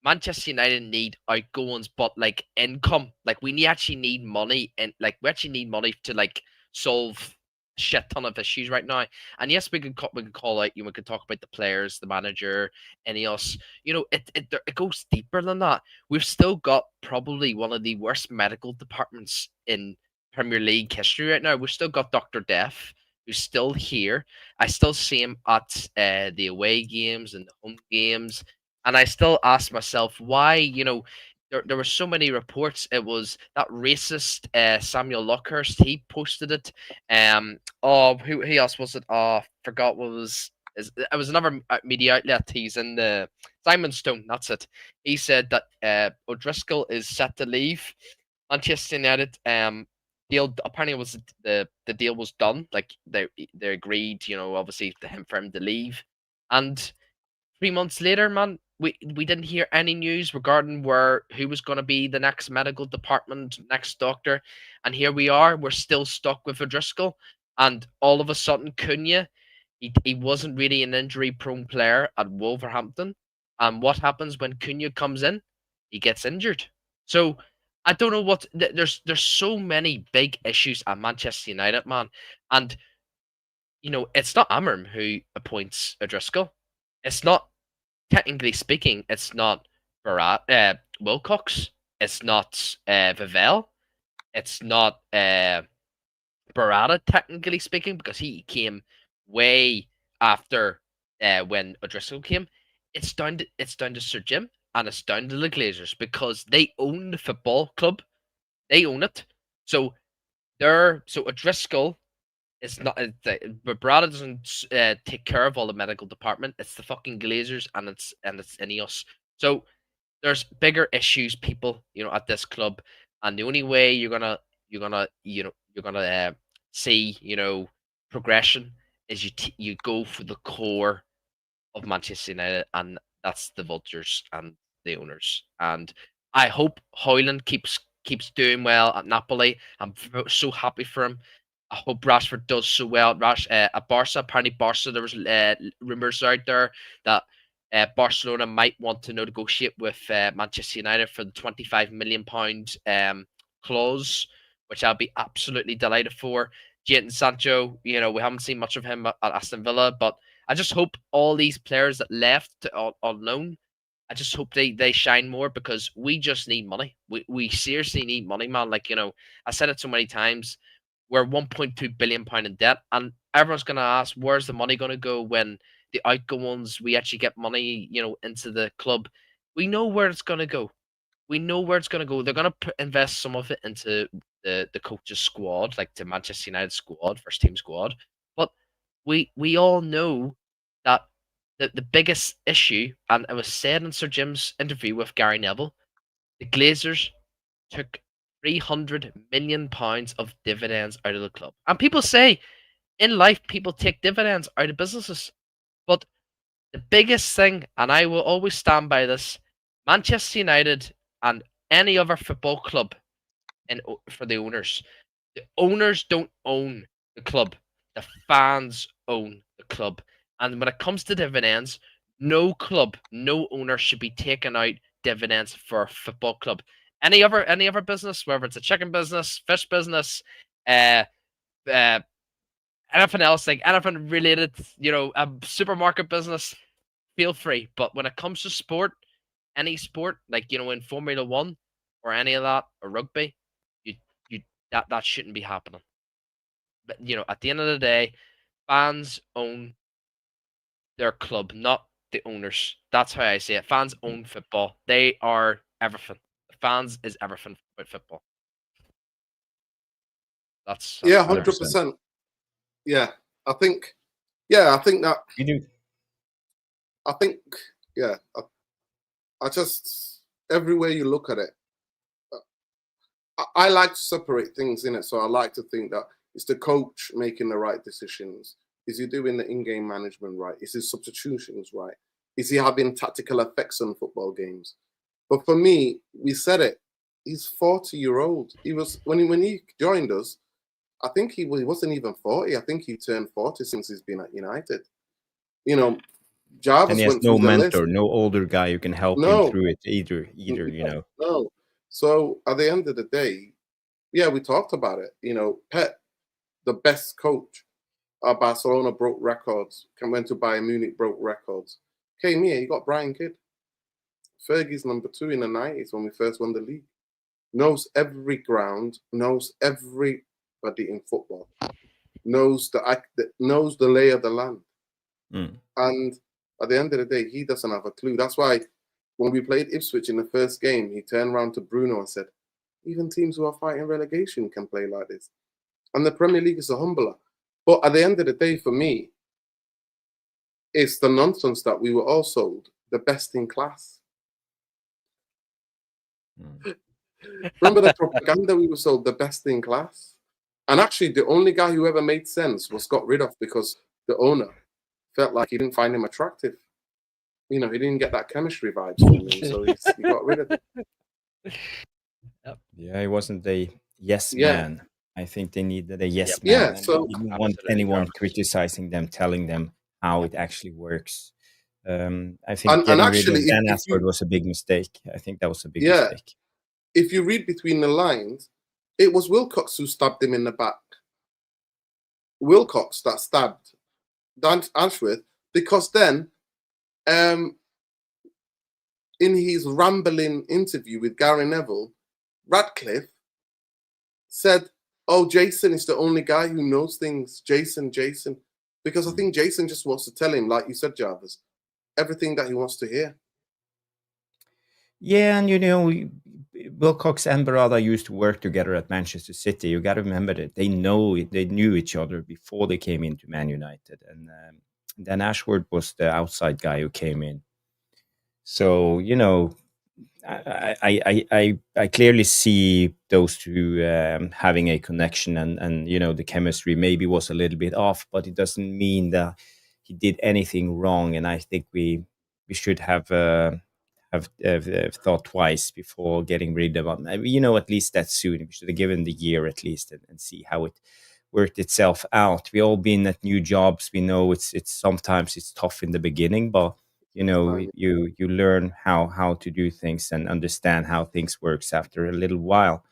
Manchester United need outgoings, but like income. Like actually need money, and like we actually need money to like solve a shit ton of issues right now. And yes, we can call out. We could talk about the players, the manager, Ineos. It goes deeper than that. We've still got probably one of the worst medical departments in Premier League history right now. We've still got Doctor Death, who's still here. I still see him at the away games and the home games. And I still ask myself why, there were so many reports. It was that racist Samuel Luckhurst. He posted it. Who else was it? Oh, forgot what it was another media outlet. He's in the Simon Stone. That's it. He said that O'Driscoll is set to leave Manchester United. Deal apparently was the deal was done. Like they agreed. Obviously for him to leave, and 3 months later, man, we didn't hear any news regarding who was going to be the next medical department, next doctor, and here we are. We're still stuck with O'Driscoll, and all of a sudden, Cunha, he wasn't really an injury-prone player at Wolverhampton, and what happens when Cunha comes in? He gets injured. So I don't know there's so many big issues at Manchester United, man, and it's not Amorim who appoints O'Driscoll. It's not technically speaking, it's not Wilcox, it's not Vivell, it's not Barada, technically speaking, because he came way after when O'Driscoll came. It's down to Sir Jim, and it's down to the Glazers because they own the football club, they own it. So O'Driscoll. It's not, but Barada doesn't take care of all the medical department. It's the fucking Glazers, and it's Ineos. So there's bigger issues, people, at this club, and the only way you're gonna see progression is you go for the core of Manchester United, and that's the vultures and the owners. And I hope Hoyland keeps doing well at Napoli. I'm so happy for him. I hope Rashford does so well at Barca. Apparently, Barca, there was rumors out there that Barcelona might want to negotiate with Manchester United for the £25 million clause, which I'll be absolutely delighted for. Jadon Sancho, we haven't seen much of him at Aston Villa, but I just hope all these players that left on loan, I just hope they shine more because we just need money. We seriously need money, man. Like, I said it so many times. We're £1.2 billion in debt, and everyone's going to ask, where's the money going to go when the outgoings, we actually get money, into the club? We know where it's going to go. We know where it's going to go. They're going to invest some of it into the coach's squad, like the Manchester United squad, first team squad. But we all know that the biggest issue, and it was said in Sir Jim's interview with Gary Neville, the Glazers took £300 million of dividends out of the club. And people say in life, people take dividends out of businesses. But the biggest thing, and I will always stand by this, Manchester United and any other football club for the owners. The owners don't own the club. The fans own the club. And when it comes to dividends, no club, no owner should be taking out dividends for a football club. Any other business, whether it's a chicken business, fish business, anything else, like anything related, a supermarket business, feel free. But when it comes to sport, any sport, like in Formula One or any of that, or rugby, that shouldn't be happening. But at the end of the day, fans own their club, not the owners. That's how I say it. Fans own football. They are everything. Fans is everything about football. That's yeah, 100%. Yeah, I think that you do. I think, yeah, I just, everywhere you look at it, I like to separate things in it. So I like to think that Is the coach making the right decisions? Is he doing the in-game management right? Is his substitutions right? Is he having tactical effects on football games? But for me, we said it. He's 40-year-old. He was when he joined us. I think he wasn't even 40. I think he turned 40 since he's been at United. You know, Jarvis And he has went no through the list. mentor, no older guy who can help him No, through it either. You know. no. So at the end of the day, yeah, we talked about it. You know, Pep, the best coach. Barcelona broke records. Went to Bayern Munich, broke records. Came here, he got Brian Kidd. Fergie's number 2 in the 90s when we first won the league. Knows every ground, knows everybody in football, knows the lay of the land. And at the end of the day, he doesn't have a clue. That's why when we played Ipswich in the first game, he turned around to Bruno and said, even teams who are fighting relegation can play like this. And the Premier League is a humbler. But at the end of the day, for me, it's the nonsense that we were all sold the best in class. Remember the propaganda we were sold the best in class? And actually, the only guy who ever made sense was got rid of because the owner felt like he didn't find him attractive. You know, he didn't get that chemistry vibes from him, so he got rid of it. Yeah, he wasn't a yes man. I think they needed a yes man. Yeah, so they didn't want anyone criticizing them, telling them how it actually works. I think getting rid of Dan Ashford was a big mistake. I think that was a big mistake. If you read between the lines, it was Wilcox who stabbed him in the back. Wilcox that stabbed Dan Ashworth, because then in his rambling interview with Gary Neville, Radcliffe said, oh, Jason is the only guy who knows things. Jason. Because I think Jason just wants to tell him, like you said, Jarvis, everything that he wants to hear. Yeah, and you know, Wilcox and Barada used to work together at Manchester City. You got to remember that they knew each other before they came into Man United, and then Ashworth was the outside guy who came in. So you know, I clearly see those two having a connection, and you know, the chemistry maybe was a little bit off, but it doesn't mean that he did anything wrong. And I think we should have thought twice before getting rid of him. You know, at least that soon. We should have given the year at least and see how it worked itself out. We all been at new jobs. We know it's sometimes it's tough in the beginning, but you know, you learn how to do things and understand how things works after a little while.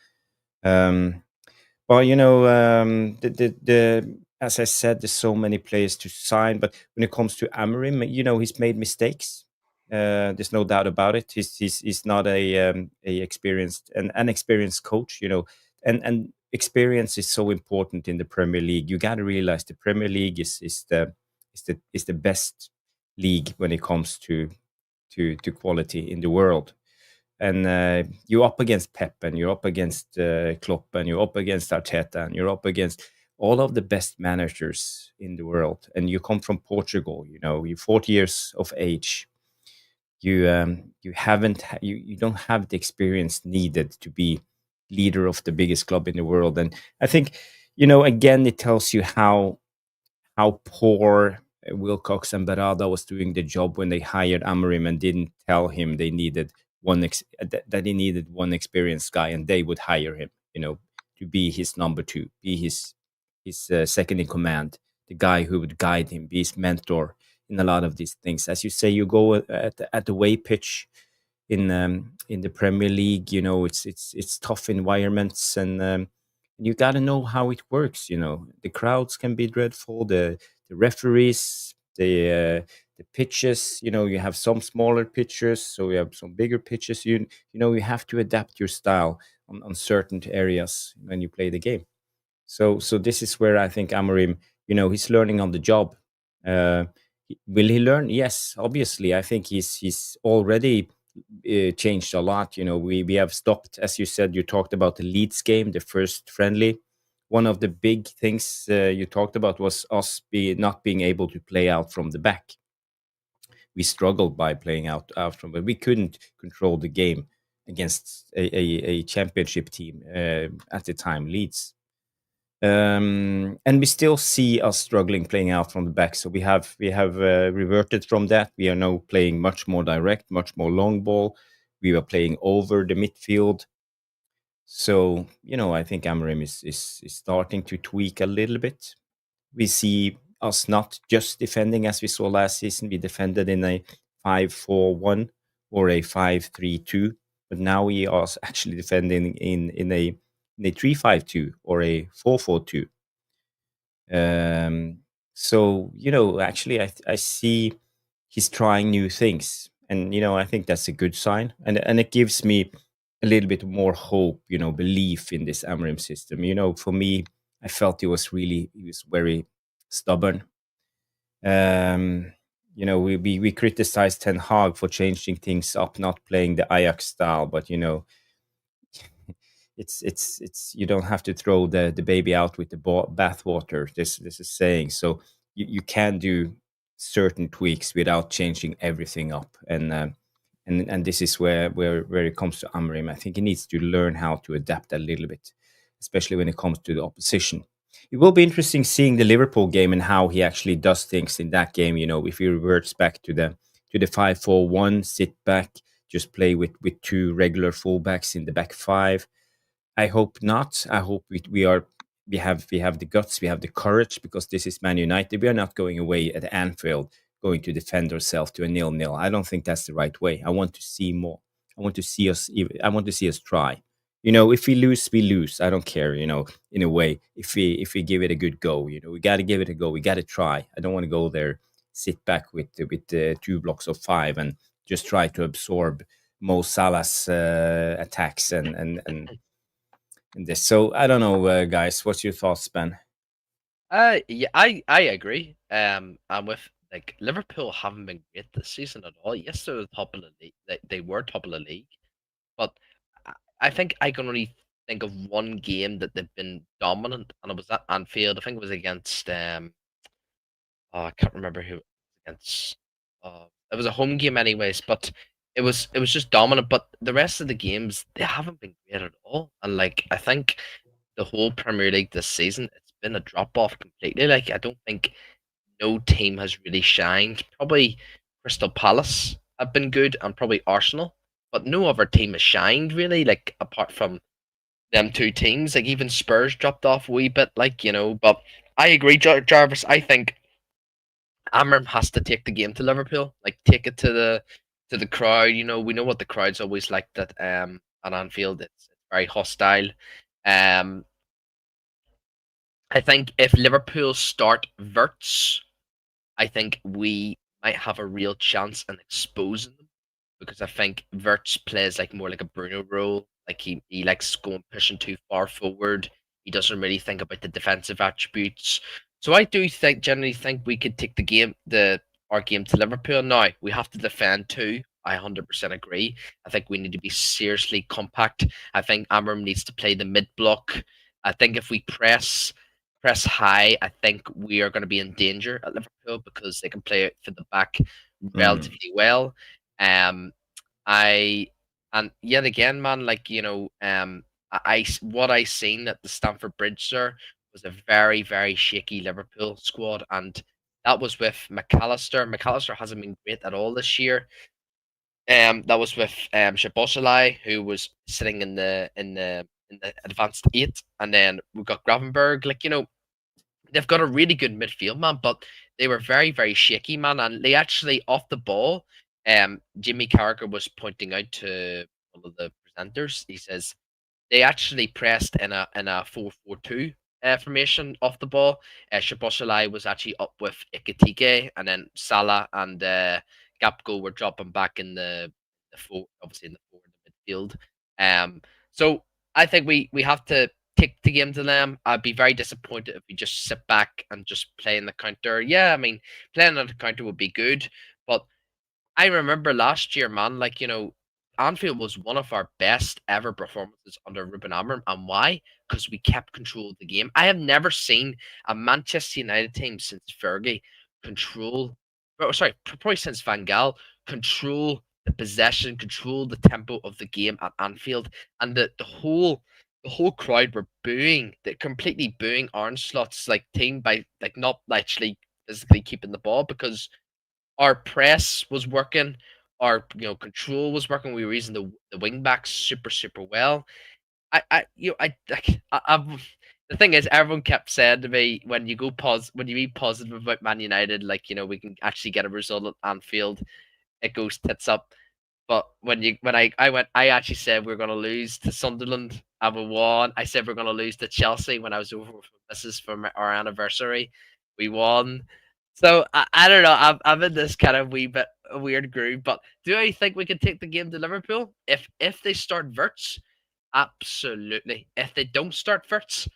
Well, you know, the as I said, there's so many players to sign, but when it comes to Amorim, you know, he's made mistakes. There's no doubt about it. He's not an experienced coach, you know, and experience is so important in the Premier League. You got to realize the Premier League is the best league when it comes to quality in the world. And you're up against Pep, and you're up against Klopp, and you're up against Arteta, and you're up against all of the best managers in the world. And you come from Portugal, you know, you're 40 years of age. You don't have the experience needed to be leader of the biggest club in the world. And I think, you know, again, it tells you how poor Wilcox and Barada was doing the job when they hired Amorim and didn't tell him they needed that he needed one experienced guy, and they would hire him, you know, to be his number two, be his second in command, the guy who would guide him, be his mentor in a lot of these things. As you say, you go at the away pitch in the Premier League, you know, it's tough environments, and you got to know how it works. You know, the crowds can be dreadful, the referees, the pitches. You know, you have some smaller pitches, so you have some bigger pitches. You know, you have to adapt your style on certain areas when you play the game. So this is where I think Amorim, you know, he's learning on the job. Will he learn? Yes, obviously. I think he's already changed a lot. You know, we have stopped, as you said, you talked about the Leeds game, the first friendly. One of the big things you talked about was us not being able to play out from the back. We struggled by playing out from, but we couldn't control the game against a championship team at the time, Leeds. And we still see us struggling playing out from the back. So we have reverted from that. We are now playing much more direct, much more long ball. We were playing over the midfield. So I think Amorim is starting to tweak a little bit. We see us not just defending as we saw last season. We defended in a 5-4-1 or a 5-3-2, but now we are actually defending in a 3-5-2 or a 4-4-2. So actually, I see he's trying new things, and I think that's a good sign, and it gives me a little bit more hope, belief in this Amorim system. For me, I felt he was very stubborn. We criticized Ten Hag for changing things up, not playing the Ajax style, but it's you don't have to throw the baby out with the bathwater. This is saying so. You can do certain tweaks without changing everything up, and this is where it comes to Amorim. I think he needs to learn how to adapt a little bit, especially when it comes to the opposition. It will be interesting seeing the Liverpool game and how he actually does things in that game. If he reverts back to the 5-4-1, sit back, just play with two regular fullbacks in the back five. I hope not. I hope we have the guts, we have the courage, because this is Man United. We are not going away at Anfield going to defend ourselves to a 0-0. I don't think that's the right way. I want to see more. I want to see us try. If we lose, we lose. I don't care. In a way, if we give it a good go, we got to give it a go. We got to try. I don't want to go there, sit back with two blocks of five and just try to absorb Mo Salah's attacks and this. So I don't know, guys. What's your thoughts, Ben? Yeah, I agree. And with like Liverpool haven't been great this season at all. Yes, they're the top of the league. They were top of the league, but I think I can only think of one game that they've been dominant, and it was at Anfield. I think it was against I can't remember who it was against. It was a home game, anyways, but it was just dominant. But the rest of the games they haven't been great at all, and like I think the whole Premier League this season, it's been a drop off completely. Like I don't think no team has really shined. Probably Crystal Palace have been good, and probably Arsenal, but no other team has shined really. Like apart from them two teams, like even Spurs dropped off a wee bit. But I agree, Jarvis. I think Amram has to take the game to Liverpool, like take it to the crowd. We know what the crowd's always like at Anfield. It's very hostile. Um, I think if Liverpool start Verts, I think we might have a real chance in exposing them, because I think Verts plays more like a Bruno role. Like he likes going pushing too far forward. He doesn't really think about the defensive attributes. So I do generally think we could take our game to Liverpool. Now we have to defend too. I 100% agree. I think we need to be seriously compact. I think Amram needs to play the mid block. I think if we press high, I think we are going to be in danger at Liverpool, because they can play it for the back relatively well. I and yet again, man, what I seen at the Stamford Bridge, sir, was a very very shaky Liverpool squad, and that was with McAllister. McAllister hasn't been great at all this year. That was with Szoboszlai, who was sitting in the advanced eight, and then we got Gravenberg. They've got a really good midfield, man, but they were very, very shaky, man. And they actually, off the ball, Jimmy Carragher was pointing out to one of the presenters. He says they actually pressed in a 4-4-2 formation off the ball. Szoboszlai was actually up with Ikitike, and then Salah and Gapco were dropping back in the four, obviously in the forward midfield. So I think we have to take the game to them. I'd be very disappointed if we just sit back and just play in the counter. Yeah, I mean, playing on the counter would be good, but I remember last year, man, Anfield was one of our best ever performances under Ruben Amorim. And why? Because we kept control of the game. I have never seen a Manchester United team since Fergie probably since Van Gaal, control the possession, control the tempo of the game at Anfield. And the whole the whole crowd were booing, they completely booing Arnslot's like team by like not actually physically keeping the ball, because our press was working, our control was working. We were using the wing backs super well. The thing is, everyone kept saying to me, when you be positive about Man United, like we can actually get a result at Anfield, it goes tits up. But I actually said we are going to lose to Sunderland, and we won. I said we are going to lose to Chelsea when I was over with Mrs. for our anniversary. We won. So I don't know. I'm in this kind of wee bit a weird groove. But do I think we can take the game to Liverpool if they start Verts? Absolutely. If they don't start Verts,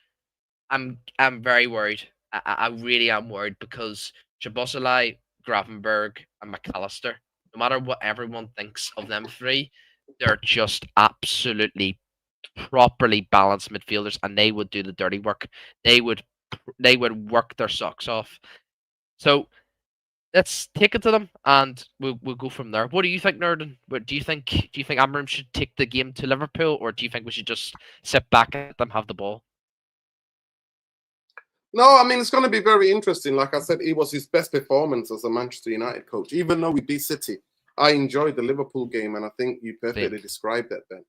I'm very worried. I really am worried, because Szoboszlai, Gravenberg, and McAllister, no matter what everyone thinks of them three, they're just absolutely properly balanced midfielders, and they would do the dirty work. They would work their socks off. So let's take it to them, and we'll go from there. What do you think, Nerdin? What do you think? Do you think Amorim should take the game to Liverpool, or do you think we should just sit back and let them have the ball? No, I mean, it's going to be very interesting. Like I said, it was his best performance as a Manchester United coach. Even though we beat City, I enjoyed the Liverpool game, and I think you perfectly described it, Ben.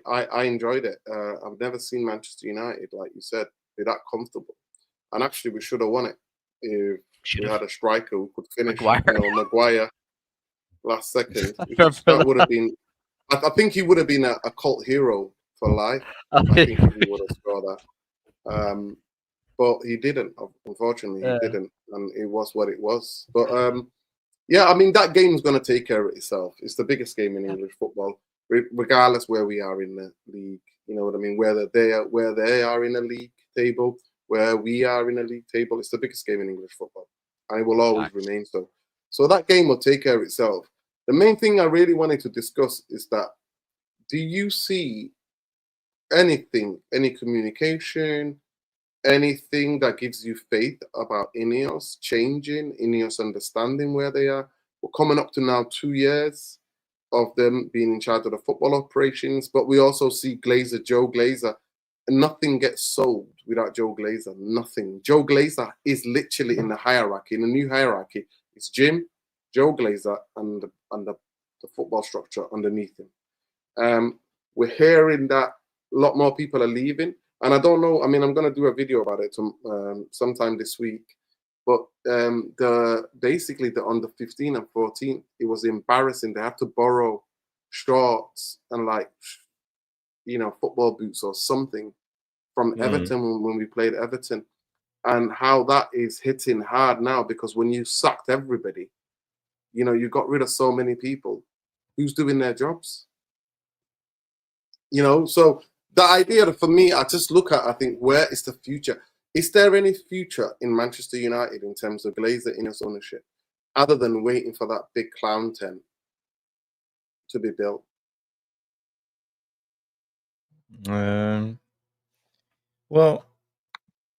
I enjoyed it. I've never seen Manchester United, like you said, be that comfortable. And actually, we should have won it if we had a striker who could finish. Maguire last second. That would have been. I think he would have been a cult hero for life. I think he would have scored that. But he didn't. Unfortunately, he didn't, and it was what it was. But yeah, I mean, that game's going to take care of itself. It's the biggest game in English football, regardless where we are in the league. You know what I mean? Where they are in the league table, where we are in the league table, it's the biggest game in English football, and it will always remain so. So that game will take care of itself. The main thing I really wanted to discuss is that, do you see anything, any communication, anything that gives you faith about Ineos changing, Ineos understanding where they are? We're coming up to now 2 years of them being in charge of the football operations, but we also see Joe Glazer, and nothing gets sold without Joe Glazer. Nothing. Joe Glazer is literally in the hierarchy. In the new hierarchy, it's Jim, Joe Glazer, and the football structure underneath him. We're hearing that a lot more people are leaving. And I don't know, I mean, I'm going to do a video about it sometime this week. But basically the under 15 and 14, it was embarrassing. They had to borrow shorts and football boots or something from Everton when we played Everton. And how that is hitting hard now, because when you sacked everybody, you got rid of so many people. Who's doing their jobs? So the idea for me, I just look at, I think, where is the future? Is there any future in Manchester United in terms of Glazer in its ownership, other than waiting for that big clown tent to be built? Well,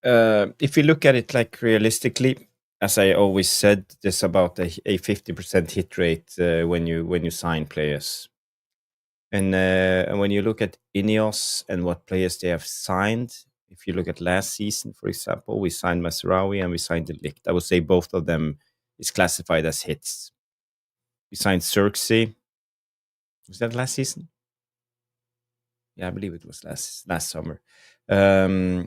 if you look at it like realistically, as I always said, there's about a 50% hit rate when you sign players. And when you look at Ineos and what players they have signed, if you look at last season, for example, we signed Masraoui and we signed De Ligt. I would say both of them is classified as hits. We signed Xerxes. Was that last season? Yeah, I believe it was last summer. Yeah,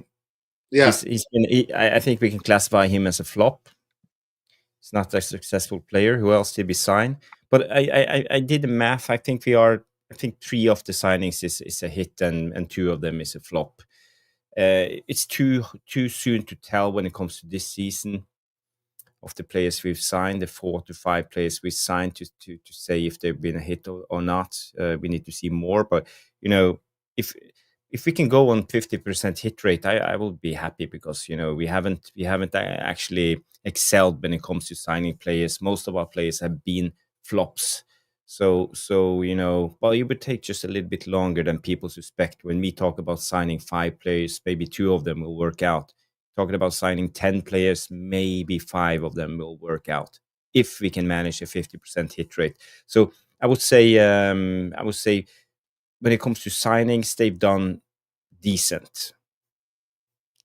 I think we can classify him as a flop. He's not a successful player. Who else did we sign? But I did the math. I think 3 of the signings is a hit and 2 of them is a flop. It's too soon to tell when it comes to this season of the players we've signed, the 4 to 5 players we signed to say if they've been a hit or not. We need to see more. But if we can go on 50% hit rate, I will be happy, because we haven't actually excelled when it comes to signing players. Most of our players have been flops. So well, it would take just a little bit longer than people suspect. When we talk about signing 5 players, maybe 2 of them will work out. Talking about signing 10 players, maybe 5 of them will work out if we can manage a 50% hit rate. So I would say when it comes to signings, they've done decent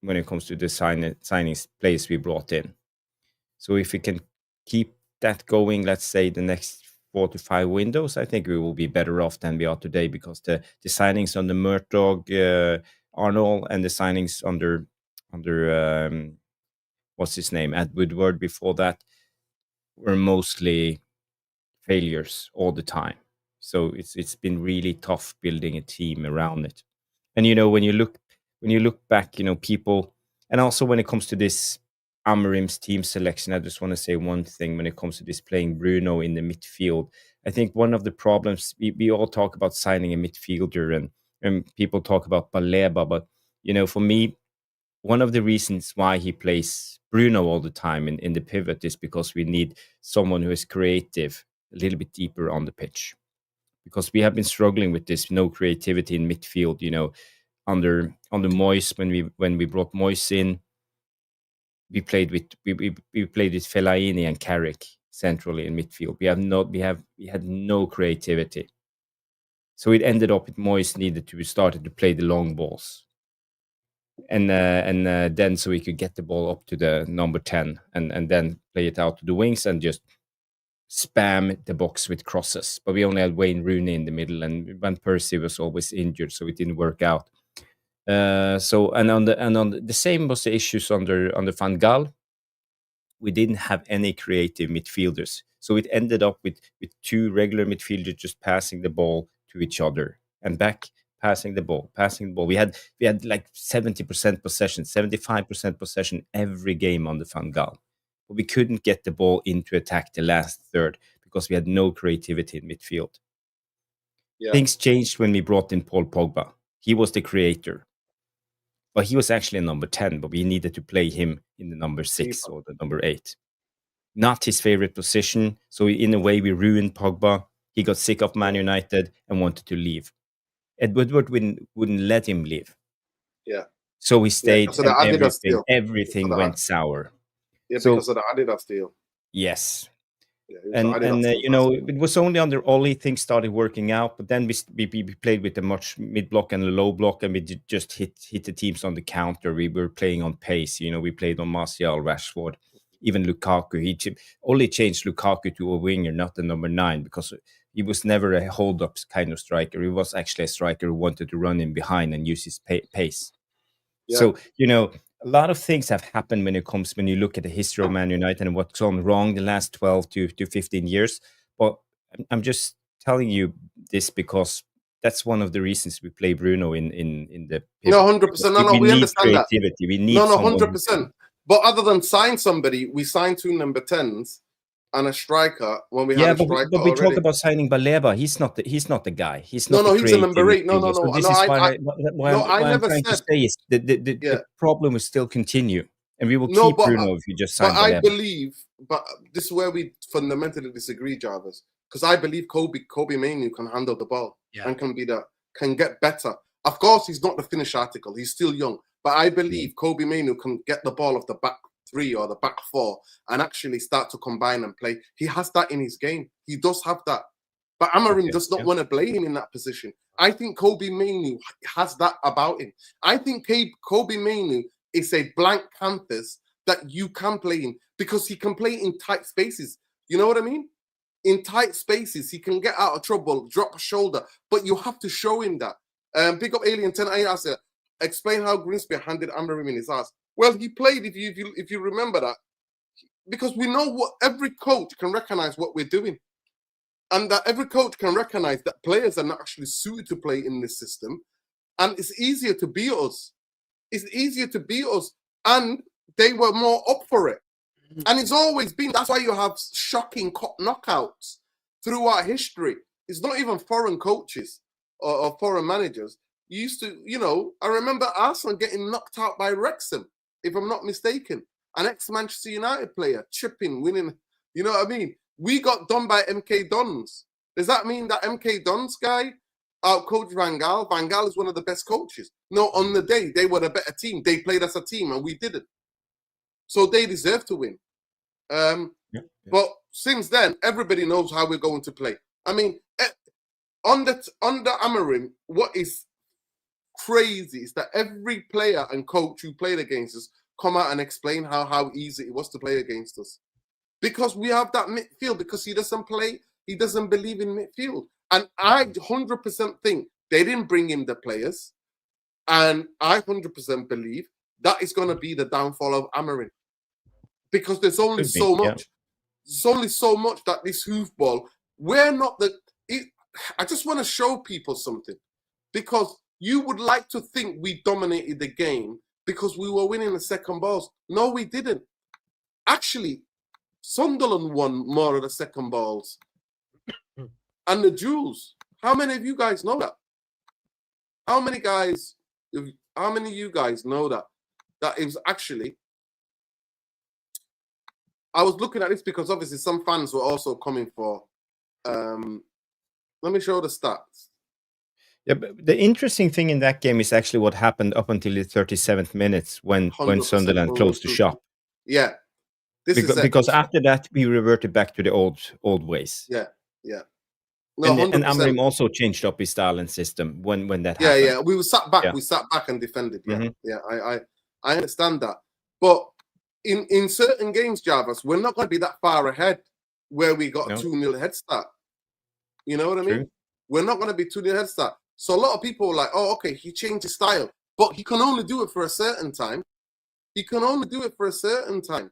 when it comes to the signings players we brought in. So if we can keep that going, let's say the next 4 to 5 windows, I think we will be better off than we are today, because the signings under Murtaugh, Arnold, and the signings under what's his name, Ed Woodward before that, were mostly failures all the time. So it's been really tough building a team around it. And when you look back, people, and also when it comes to this Amorim's team selection, I just want to say one thing when it comes to this playing Bruno in the midfield. I think one of the problems, we all talk about signing a midfielder, and people talk about Baleba, but for me, one of the reasons why he plays Bruno all the time in the pivot is because we need someone who is creative a little bit deeper on the pitch, because we have been struggling with this no creativity in midfield. Under Moyes, when we brought Moyes in, we played with Fellaini and Carrick centrally in midfield. We had no creativity, so it ended up with Moyes started to play the long balls, and then so we could get the ball up to the number 10 and then play it out to the wings and just spam the box with crosses. But we only had Wayne Rooney in the middle, and Van Persie was always injured, so it didn't work out. On the same was the issues under Van Gaal. We didn't have any creative midfielders, so it ended up with 2 regular midfielders just passing the ball to each other and back, passing the ball. We had like 70% possession, 75% possession every game under Van Gaal, but we couldn't get the ball into attack the last third because we had no creativity in midfield. Yeah. Things changed when we brought in Paul Pogba. He was the creator. But he was actually a number 10, but we needed to play him in the number 6 or the number 8. Not his favorite position. So in a way, we ruined Pogba. He got sick of Man United and wanted to leave. Ed Woodward wouldn't let him leave. Yeah. So he stayed, and everything went sour. Yeah, because of the Adidas deal. Yes. Yeah, it was only under Ollie things started working out, but then we played with a much mid block and a low block, and we just hit the teams on the counter. We were playing on pace. We played on Martial, Rashford, even Lukaku. Ollie changed Lukaku to a winger, not the number 9, because he was never a hold-up kind of striker. He was actually a striker who wanted to run in behind and use his pace. Yeah. So a lot of things have happened when you look at the history of Man United and what's gone wrong the last 12 to 15 years. But I'm just telling you this because that's one of the reasons we play Bruno in the pivot. No, 100%. No, we understand creativity. That. We need 100%. But other than sign somebody, we signed 2 number 10s and a striker when we had a striker. But we talk about signing Baleba. He's not the guy. He's not. No, he's a number 8. No. So this is why I'm trying to say is the problem will still continue, and we will keep Bruno if you just sign Baleba. I believe, but this is where we fundamentally disagree, Jarvis, because I believe Kobe Mainoo can handle the ball and can get better. Of course, he's not the finished article. He's still young, but I believe Kobe Mainoo can get the ball off the back 3 or the back 4 and actually start to combine and play. He has that in his game. He does have that. But Amorim does not want to play him in that position. I think Kobe Mainoo has that about him. I think Kobe Mainoo is a blank canvas that you can play in because he can play in tight spaces. You know what I mean? In tight spaces, he can get out of trouble, drop a shoulder, but you have to show him that. Big up Alien 10. I asked her, explain how Grimsby handed Amorim in his ass. Well, he played, if you remember that, because we know what every coach can recognize what we're doing, and that every coach can recognize that players are not actually suited to play in this system, and it's easier to beat us. It's easier to beat us, and they were more up for it. And it's always been. That's why you have shocking knockouts throughout history. It's not even foreign coaches or foreign managers. You used to, I remember Arsenal getting knocked out by Wrexham, if I'm not mistaken. An ex-Manchester United player, chipping, winning. You know what I mean? We got done by MK Dons. Does that mean that MK Dons guy out-coached Van Gaal? Van Gaal is one of the best coaches. No, on the day, they were the better team. They played as a team, and we didn't. So they deserve to win. But since then, everybody knows how we're going to play. I mean, under Amorim, what is crazy is that every player and coach who played against us come out and explain how easy it was to play against us. Because we have that midfield, because he doesn't believe in midfield. And I 100% think they didn't bring in the players. And I 100% believe that is going to be the downfall of Amorim. Because there's only so much. Yeah. There's only so much that this hoofball, I just want to show people something. Because you would like to think we dominated the game because we were winning the second balls. No, we didn't. Actually, Sunderland won more of the second balls. And the duels. How many of you guys know that? How many of you guys know that? That it was actually... I was looking at this because obviously some fans were also coming for... let me show the stats. Yeah, but the interesting thing in that game is actually what happened up until the 37th minutes when Sunderland closed the shop. Yeah. Because after that, we reverted back to the old ways. Yeah, yeah. No, and Amorim also changed up his style and system when that happened. Yeah. We were sat back. Yeah. We sat back and defended. Yeah, yeah. I understand that. But in certain games, Jarvis, we're not going to be that far ahead where we got a 2-0 head start. You know what I mean? True. We're not going to be 2-0 head start. So a lot of people are like, oh, okay, he changed his style. But he can only do it for a certain time. He can only do it for a certain time.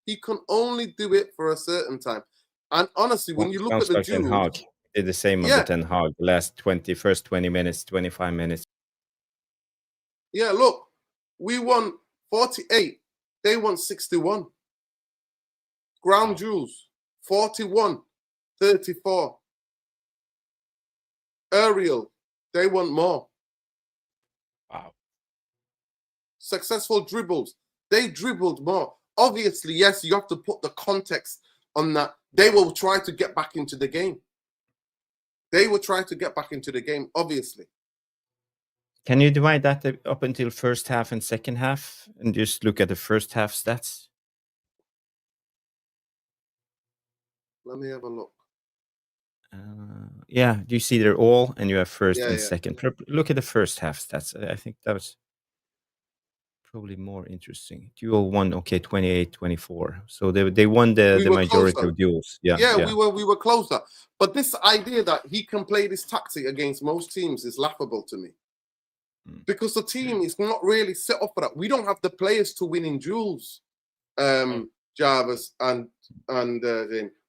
He can only do it for a certain time. And honestly, when you look at the Ten Hag did the same on the Ten Hag, the last first 20 minutes, 25 minutes. Yeah, look, we won 48. They won 61. Ground duels, 41, 34. Aerial, they want more. Wow. Successful dribbles, they dribbled more. Obviously, yes, you have to put the context on that. They will try to get back into the game. Obviously. Can you divide that up until first half and second half and just look at the first half stats? Let me have a look. Yeah, do you see they're all, and you have first and second. Look at the first half stats. I think that was probably more interesting. Duel won, 28-24. So they won the majority closer. Of duels. Yeah. We were closer. But this idea that he can play this tactic against most teams is laughable to me. Because the team is not really set up for that. We don't have the players to win in duels, Jarvis and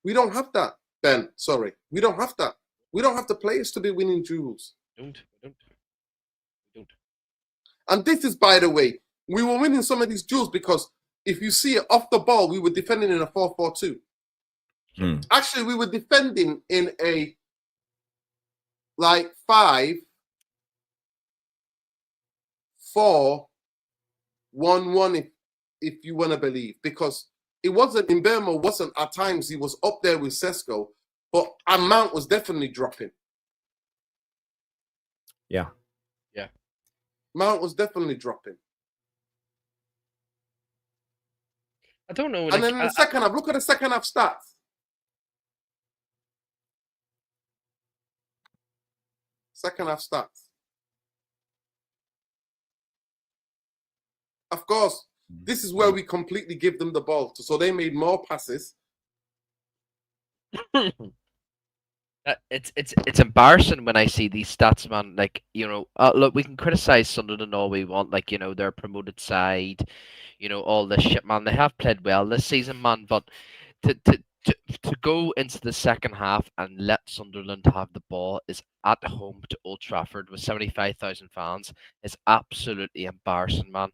we don't have that. Ben, sorry. We don't have that. We don't have the players to be winning duels. We don't. And this is, by the way, we were winning some of these duels because if you see it off the ball, we were defending in a 4-4-2. Actually, we were defending in a 5-4-1-1 if you want to believe, because it wasn't in Burma. Wasn't at times he was up there with Sesko, but our Mount was definitely dropping. Yeah. Mount was definitely dropping. I don't know. And then in the second half, look at the second half stats. Second half stats. Of course, this is where we completely give them the ball. So they made more passes. It's embarrassing when I see these stats, man. Like, look, we can criticize Sunderland all we want. Like, they're a promoted side, all this shit, man. They have played well this season, man. But to go into the second half and let Sunderland have the ball is at home to Old Trafford with 75,000 fans is absolutely embarrassing, man.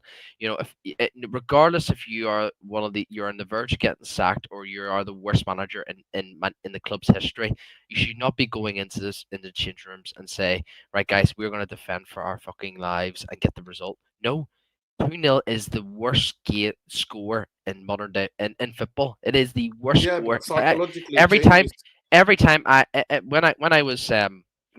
Regardless if you are you're on the verge of getting sacked or you are the worst manager in the club's history, you should not be going into the change rooms and say, right, guys, we're going to defend for our fucking lives and get the result. No. 2-0 is the worst score in modern day in football. It is the worst score. Every time when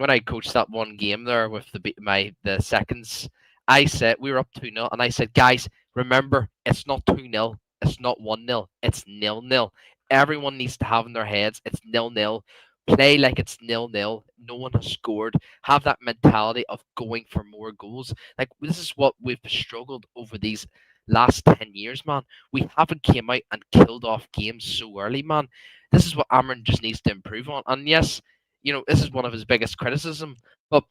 I coached that one game there with the seconds, I said we were up 2-0 and I said, guys, remember, it's not 2-0, it's not 1-0, it's 0-0. Everyone needs to have in their heads it's 0-0. play like it's 0-0. No one has scored. Have that mentality of going for more goals. Like, this is what we've struggled over these last 10 years, man. We haven't came out and killed off games so early, man. This is what Amorim just needs to improve on. And yes, this is one of his biggest criticism. But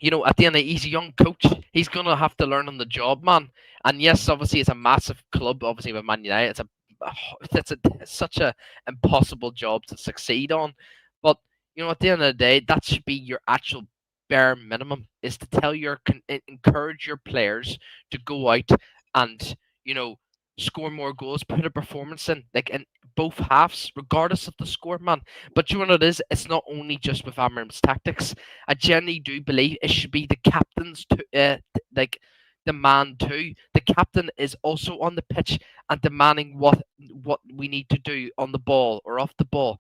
at the end of the day, he's a young coach. He's gonna have to learn on the job, man. And yes, obviously, it's a massive club. Obviously, with Man United, it's such a impossible job to succeed on. But at the end of the day, that should be your actual bare minimum, is to encourage your players to go out and score more goals, put a performance in, like in both halves, regardless of the score, man. But you know what it is? It's not only just with Amorim's tactics. I genuinely do believe it should be the captain's demand too. The captain is also on the pitch and demanding what we need to do on the ball or off the ball.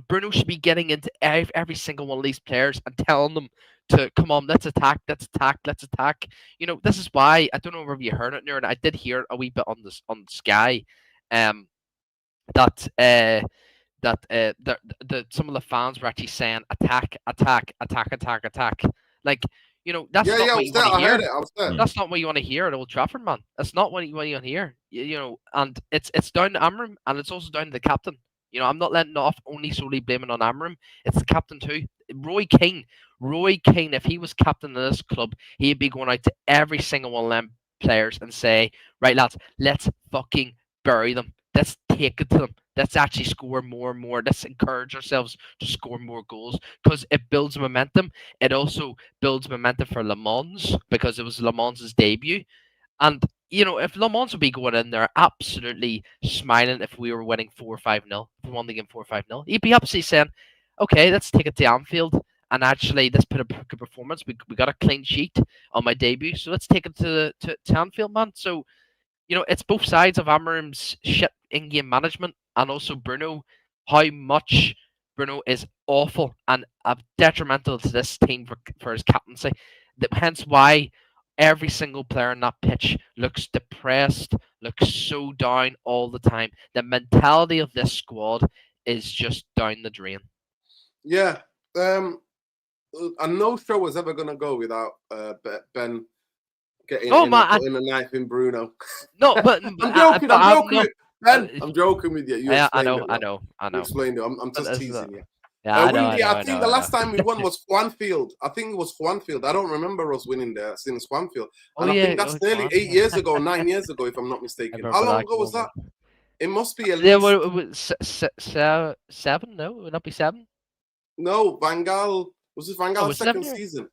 Bruno should be getting into every single one of these players and telling them to come on, let's attack, let's attack, let's attack. This is why I don't know whether you heard it, Nerd. I did hear a wee bit on Sky, that the some of the fans were actually saying attack, attack, attack, attack, attack. Like, that's not what you want to hear. I was there. That's not what you want to hear at Old Trafford, man. That's not what you want to hear. And it's down to Amorim, and it's also down to the captain. I'm not letting off only solely blaming on Amorim. It's the captain too. Roy Keane, if he was captain of this club, he'd be going out to every single one of them players and say, right, lads, let's fucking bury them. Let's take it to them. Let's actually score more and more. Let's encourage ourselves to score more goals, because it builds momentum. It also builds momentum for Le Mans, because it was Le Mans' debut. And, if Le Mans would be going in there absolutely smiling if we were winning 4 or 5-0, if we won the game 4 or 5-0, he'd be absolutely saying, okay, let's take it to Anfield and actually let's put a good performance. We got a clean sheet on my debut, so let's take it to Anfield, man. So, it's both sides of Amorim's shit in-game management, and also Bruno, how much Bruno is awful and detrimental to this team for his captaincy. Hence why every single player on that pitch looks depressed, looks so down all the time. The mentality of this squad is just down the drain. Yeah. And no show was ever going to go without Ben getting putting a knife in Bruno. No, but I'm joking with you. I know. You explained it. I'm just teasing you. Yeah, I think the last time we won was Juanfield. I think it was Juanfield. I don't remember us winning there since Juanfield. And I think that's nearly 8 years ago, 9 years ago, if I'm not mistaken. How long ago was that? It must be at least... Yeah, well, it was 7? No, it would not be 7. No, Van Gaal. Was it Van Gaal's second season?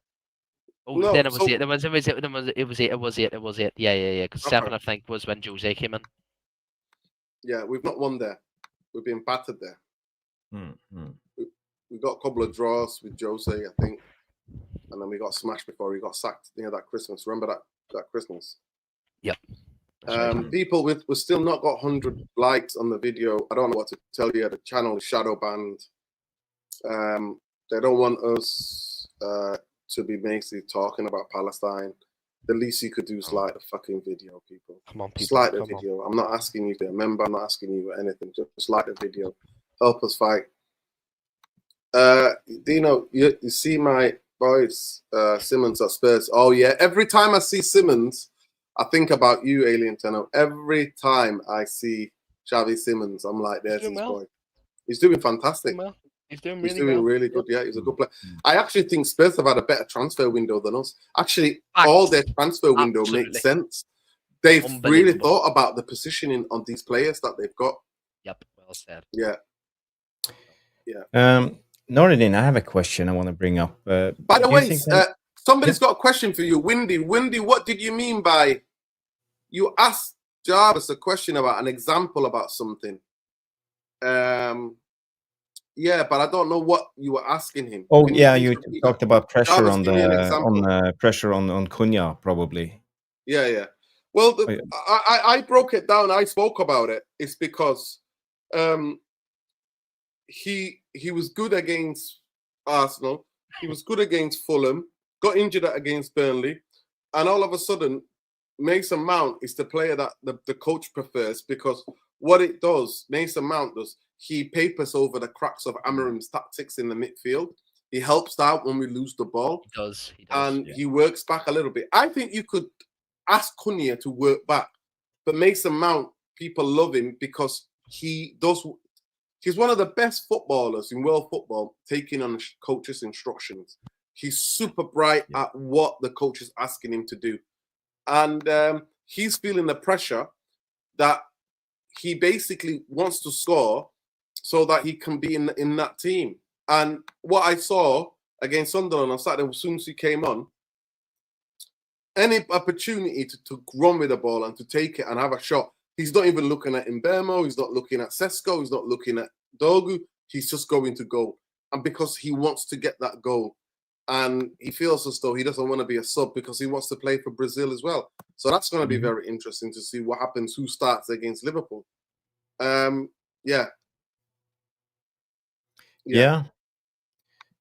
Oh, no, then it was 8. It was 8. Yeah. Because 7, I think, was when Jose came in. Yeah, we've not won there. We've been battered there. We got a couple of draws with Jose, I think. And then we got smashed before he got sacked near that Christmas. Remember that Christmas? Yep. People, we've still not got 100 likes on the video. I don't know what to tell you. The channel is shadow banned. They don't want us to be basically talking about Palestine. The least you could do is like the fucking video, people. Come on, people. Just like the video. I'm not asking you to be a member. I'm not asking you anything. Just like the video. Help us fight. Dino, you see my boys, Simmons at Spurs. Oh, yeah. Every time I see Simmons, I think about you, Alien Tenno. Every time I see Xavi Simmons, I'm like, there's his boy. He's doing fantastic. He's doing really good. Yeah, he's a good player. I actually think Spurs have had a better transfer window than us. Actually, all their transfer window makes sense. They've really thought about the positioning on these players that they've got. Yep, well said. Yeah. Noradin, I have a question I want to bring up. By the way, somebody's got a question for you. Windy, what did you mean by you asked Jarvis a question about an example about something? Yeah, but I don't know what you were asking him. Oh, you talked about pressure pressure on Cunha, probably. Yeah. Well, I broke it down. I spoke about it. It's because he was good against Arsenal. He was good against Fulham. Got injured against Burnley, and all of a sudden, Mason Mount is the player that the coach prefers because what it does, Mason Mount does, he papers over the cracks of Amorim's tactics in the midfield. He helps out when we lose the ball. He does. And he works back a little bit. I think you could ask Cunha to work back, but Mason Mount, people love him because he does. He's one of the best footballers in world football, taking on coach's instructions. He's super bright at what the coach is asking him to do. And he's feeling the pressure that he basically wants to score so that he can be in that team. And what I saw against Sunderland on Saturday, as soon as he came on, any opportunity to run with the ball and to take it and have a shot, he's not even looking at Mbemo, he's not looking at Sesko, he's not looking at Dogu, he's just going to go. And because he wants to get that goal. And he feels as though he doesn't want to be a sub because he wants to play for Brazil as well. So that's going to be very interesting to see what happens, who starts against Liverpool. Yeah.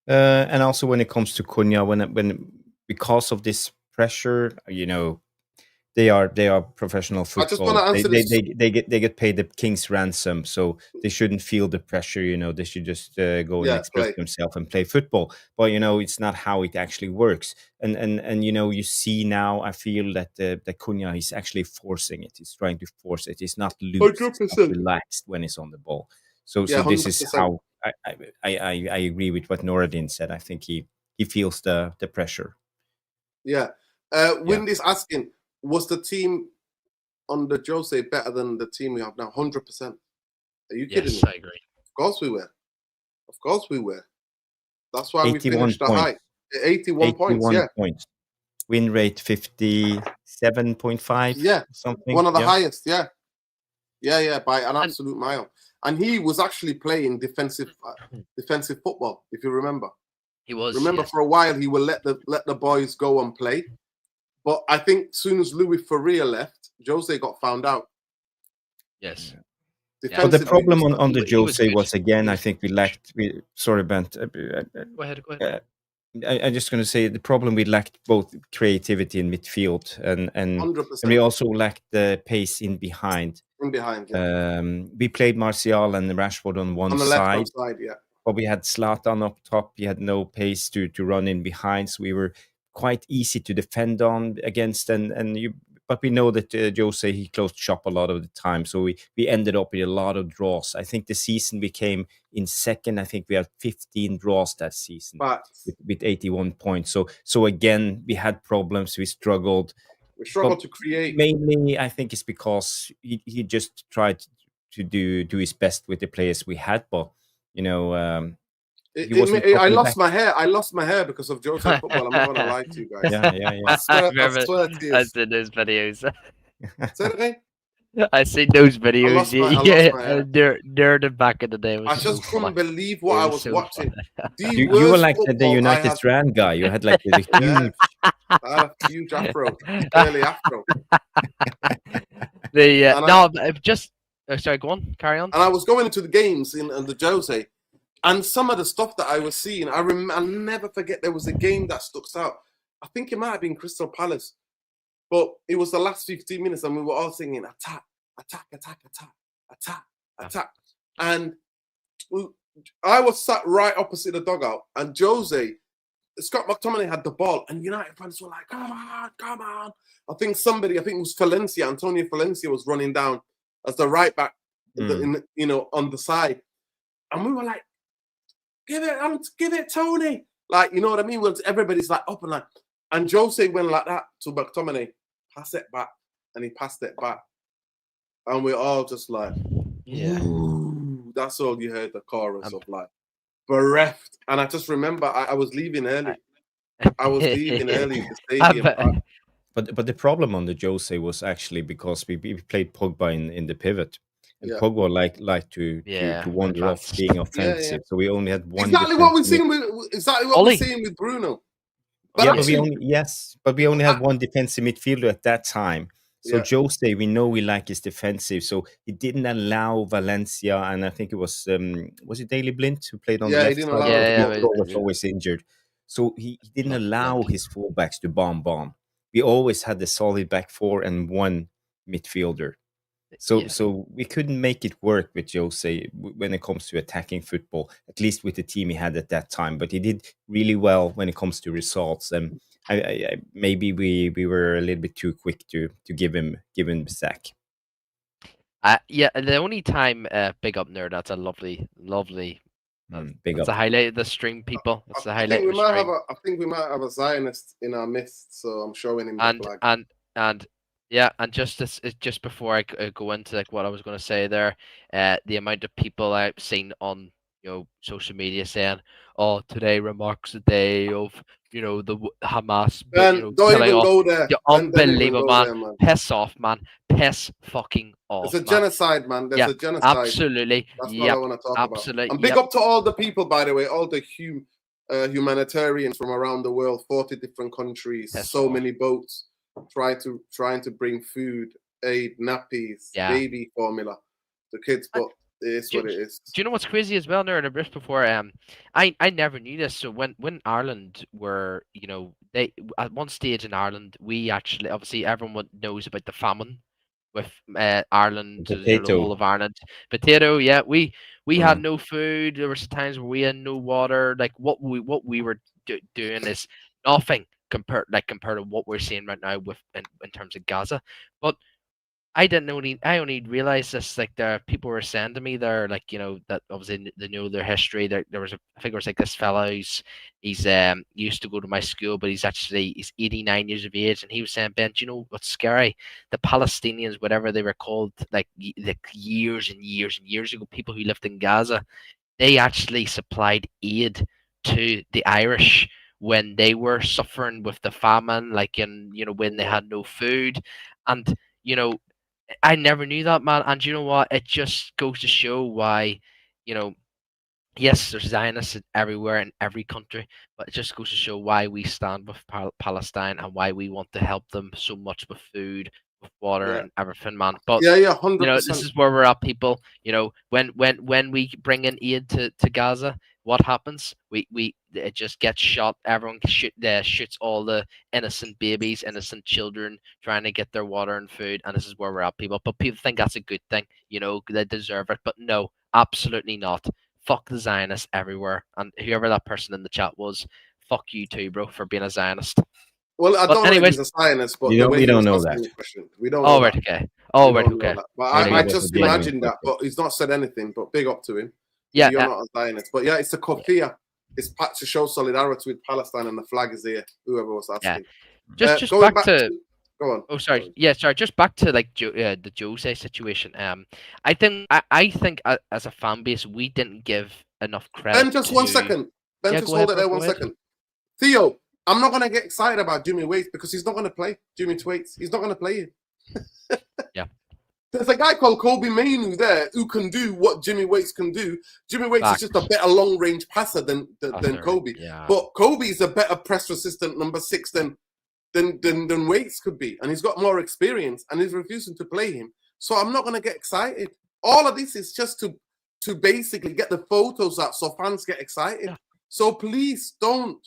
And also when it comes to Cunha, when because of this pressure, they are professional football. I just want to answer this. They get paid the king's ransom, so they shouldn't feel the pressure. They should just go and express themselves and play football. But it's not how it actually works. And you see now, I feel that the Cunha is actually forcing it. He's trying to force it. He's not loose, he's not relaxed when he's on the ball. So this is how I agree with what Noradin said. I think he feels the pressure. Yeah. Windy's asking, was the team under Jose better than the team we have now? 100%. Are you kidding me? I agree. Of course we were. Of course we were. That's why we finished the high. 81 points, points. Win rate 57.5. Yeah. Something. One of the highest, Yeah, by an absolute mile. And he was actually playing defensive football, if you remember. He was. Remember, for a while he will let the boys go and play. But I think as soon as Louis Faria left, Jose got found out. Yes. But the problem on the Jose was again, I think we lacked. Sorry, Bent. Go ahead. I'm just going to say the problem, we lacked both creativity in midfield and 100%. we also lacked the pace in behind. We played Martial and Rashford on one the side. left side, but we had Zlatan up top. He had no pace to run in behind, so we were quite easy to defend on against. But we know that Jose, he closed shop a lot of the time, so we ended up with a lot of draws. I think the season we came in second. I think we had 15 draws that season with 81 points. So again, we had problems. We struggled. We struggled to create. Mainly, I think it's because he just tried to do his best with the players we had, but I lost my hair. I lost my hair because of Jose football. I'm not going to lie to you guys. Yeah. I swear to you. I've seen those videos. Say it again? I seen those videos. I lost my hair. They're the back in the day. I just couldn't believe what I was watching. You were like the United Strand guy. You had like the huge... I had a huge afro. Curly afro. Sorry, go on. Carry on. And I was going into the games in the Jose, and some of the stuff that I was seeing, I'll never forget. There was a game that stuck out. I think it might have been Crystal Palace, but it was the last 15 minutes, and we were all singing attack, attack, attack, attack, attack, attack. And I was sat right opposite the dugout, and Scott McTominay had the ball, and United fans were like, come on. I think it was Valencia, Antonio Valencia was running down as the right back, on the side. And we were like, give it, Tony. Like, you know what I mean? Everybody's like up and like, and Jose went like that to McTominay, pass it back, and he passed it back. And we're all just like, ooh, that's all you heard, the chorus of like, bereft. And I just remember I was leaving early. The stadium. But the problem on the Jose was actually because we played Pogba in the pivot. And Pogba liked to wander off being offensive. So we only had one. Exactly what we're seeing with Bruno. But we only had one defensive midfielder at that time. So Jose, we know he likes his defensive. So he didn't allow Valencia, and I think it was it Daley Blind who played on the left side? Was always injured. So he didn't allow his fullbacks to bomb. We always had the solid back four and one midfielder. So we couldn't make it work with Jose when it comes to attacking football, at least with the team he had at that time. But he did really well when it comes to results. And maybe we were a little bit too quick to give him the sack. Yeah, the only time big up nerd. That's a lovely. Big that's up. the highlight of the stream, people. That's the highlight. I think we might have a Zionist in our midst, so I'm showing him the flag. And yeah, and just before I go into like what I was going to say there, the amount of people I've seen on social media saying, "Oh, today marks the day of the Hamas," but don't even go there. Unbelievable, man. Piss off, man. Piss fucking off. It's a genocide, man. There's a genocide. Absolutely. That's what I want to talk about. And big up to all the people, by the way, all the humanitarians from around the world, 40 different countries, many boats, trying to bring food, aid, nappies, baby formula to kids. But it is what it is. Do you know what's crazy as well, Nerd? Just before, I never knew this. So when Ireland were, they at one stage in Ireland, we actually obviously everyone knows about the famine with Ireland, the whole of Ireland. Potato, yeah. We had no food. There was times where we had no water. Like what we were doing is nothing compared to what we're seeing right now in terms of Gaza. But I only realized this, like, the people were saying to me there, like, that obviously they know their history. There was I think it was like this fella he's used to go to my school, but he's 89 years of age, and he was saying, Ben, do you know what's scary? The Palestinians, whatever they were called, like years and years and years ago, people who lived in Gaza, they actually supplied aid to the Irish when they were suffering with the famine, like when they had no food. And I never knew that, man. And you know what? It just goes to show why, yes, there's Zionists everywhere in every country, but it just goes to show why we stand with Palestine and why we want to help them so much with food, with water, and everything, man. But 100%. This is where we're at, people. When we bring in aid to Gaza, what happens? It just gets shot. Everyone shoots all the innocent babies, innocent children trying to get their water and food, and this is where we're at, people. But people think that's a good thing, they deserve it. But no, absolutely not. Fuck the Zionists everywhere, and whoever that person in the chat was, fuck you too, bro, for being a Zionist. Well, I don't know if he's a Zionist, but we don't know that. We don't know. Okay. But I just imagined that, but he's not said anything. But big up to him. Yeah, you're not a Zionist, but it's a kofia. It's to show solidarity with Palestine, and the flag is there. Whoever was asking. Yeah. Just back to. Go on. Oh, sorry. Yeah, sorry. Just back to like the Jose situation. I think as a fan base, we didn't give enough credit. Ben, just 1 second. Ben, just hold it there 1 second. Theo, I'm not gonna get excited about Jimmy Waits because he's not gonna play. Jimmy Waits, he's not gonna play it. Yeah. There's a guy called Kobe Mainu there who can do what Jimmy Waits can do. Jimmy Waits is just a better long-range passer than Kobe. Yeah. But Kobe's a better press-resistant number 6 than Waits could be. And he's got more experience, and he's refusing to play him. So I'm not going to get excited. All of this is just to basically get the photos out so fans get excited. Yeah. So please don't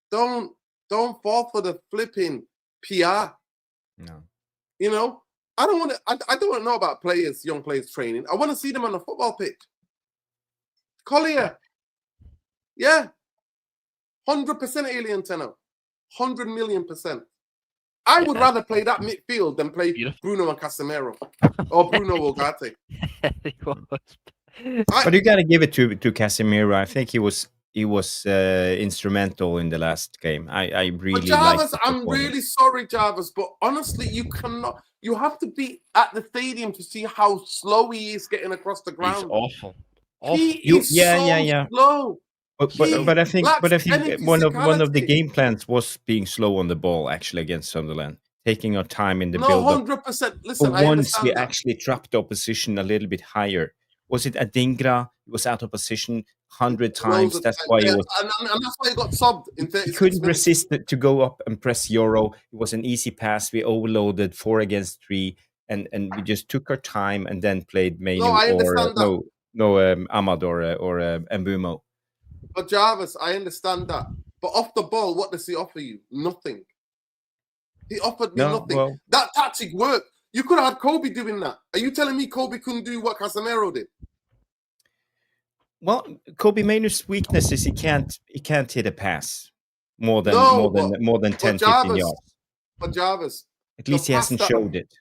fall for the flipping PR. No. I don't want to. I don't want to know about young players training. I want to see them on the football pitch. Collier, 100% alien tenor, 100 million%. I would rather play that midfield than play Bruno and Casemiro or Bruno Ugarte. But you got to give it to Casemiro. I think he was instrumental in the last game. I really. But Jarvis, I'm really sorry, Jarvis, but honestly, you cannot. You have to be at the stadium to see how slow he is getting across the ground. He's awful. He is so slow. But I think one of the game plans was being slow on the ball actually against Sunderland, taking our time in the build-up. 100%. Listen, but once we actually dropped the opposition a little bit higher, was it Adingra? He was out of position 100 times. That's why he was. And that's why he got subbed in 36 He couldn't minutes. resist it to go up and press Euro. It was an easy pass. We overloaded 4 against 3, and we just took our time and then played Mainu Ahmad or Mbumo. But Jarvis, I understand that. But off the ball, what does he offer you? Nothing. He offered me nothing. Well, that tactic worked. You could have had Kobe doing that. Are you telling me Kobe couldn't do what Casemiro did? Well, Kobe Mainer's weakness is he can't hit a pass more than 10, 15 yards. But Jarvis, At least he hasn't showed it.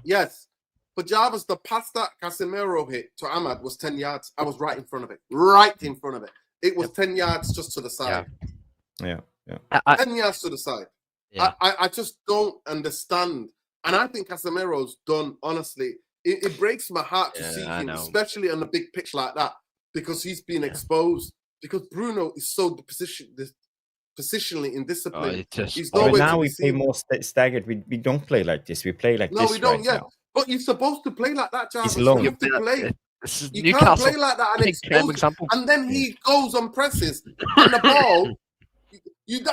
Yes. But Jarvis, the pass that Casemiro hit to Ahmad was 10 yards. I was right in front of it. Right in front of it. It was 10 yards just to the side. Yeah. 10 yards to the side. Yeah. I just don't understand. And I think Casemiro's done, honestly. It breaks my heart to see him, especially on a big pitch like that, because he's been exposed. Because Bruno is so positionally indisciplined. But now we play more staggered. We don't play like this. We play like this. No, we don't yet. But you're supposed to play like that, Jarvis. He's long. You have to play. You Newcastle. can't play like that and expose. And then he goes on presses and the ball.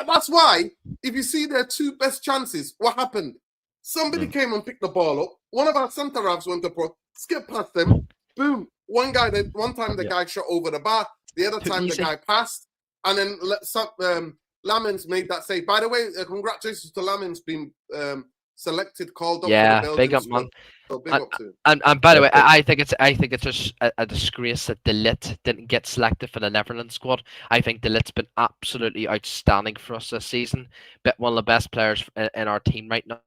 That's why, if you see their two best chances, what happened? Somebody came and picked the ball up. One of our centre halves went to skip past them. Boom. One time the guy shot over the bar. The other time the guy passed. And then Lamens made that save. By the way, congratulations to Lamens being called up. Yeah, for the big up, Belgian man. So big up to him. And by the way, I think it's just a disgrace that De Ligt didn't get selected for the Netherlands squad. I think De Ligt's been absolutely outstanding for us this season. But one of the best players in our team right now.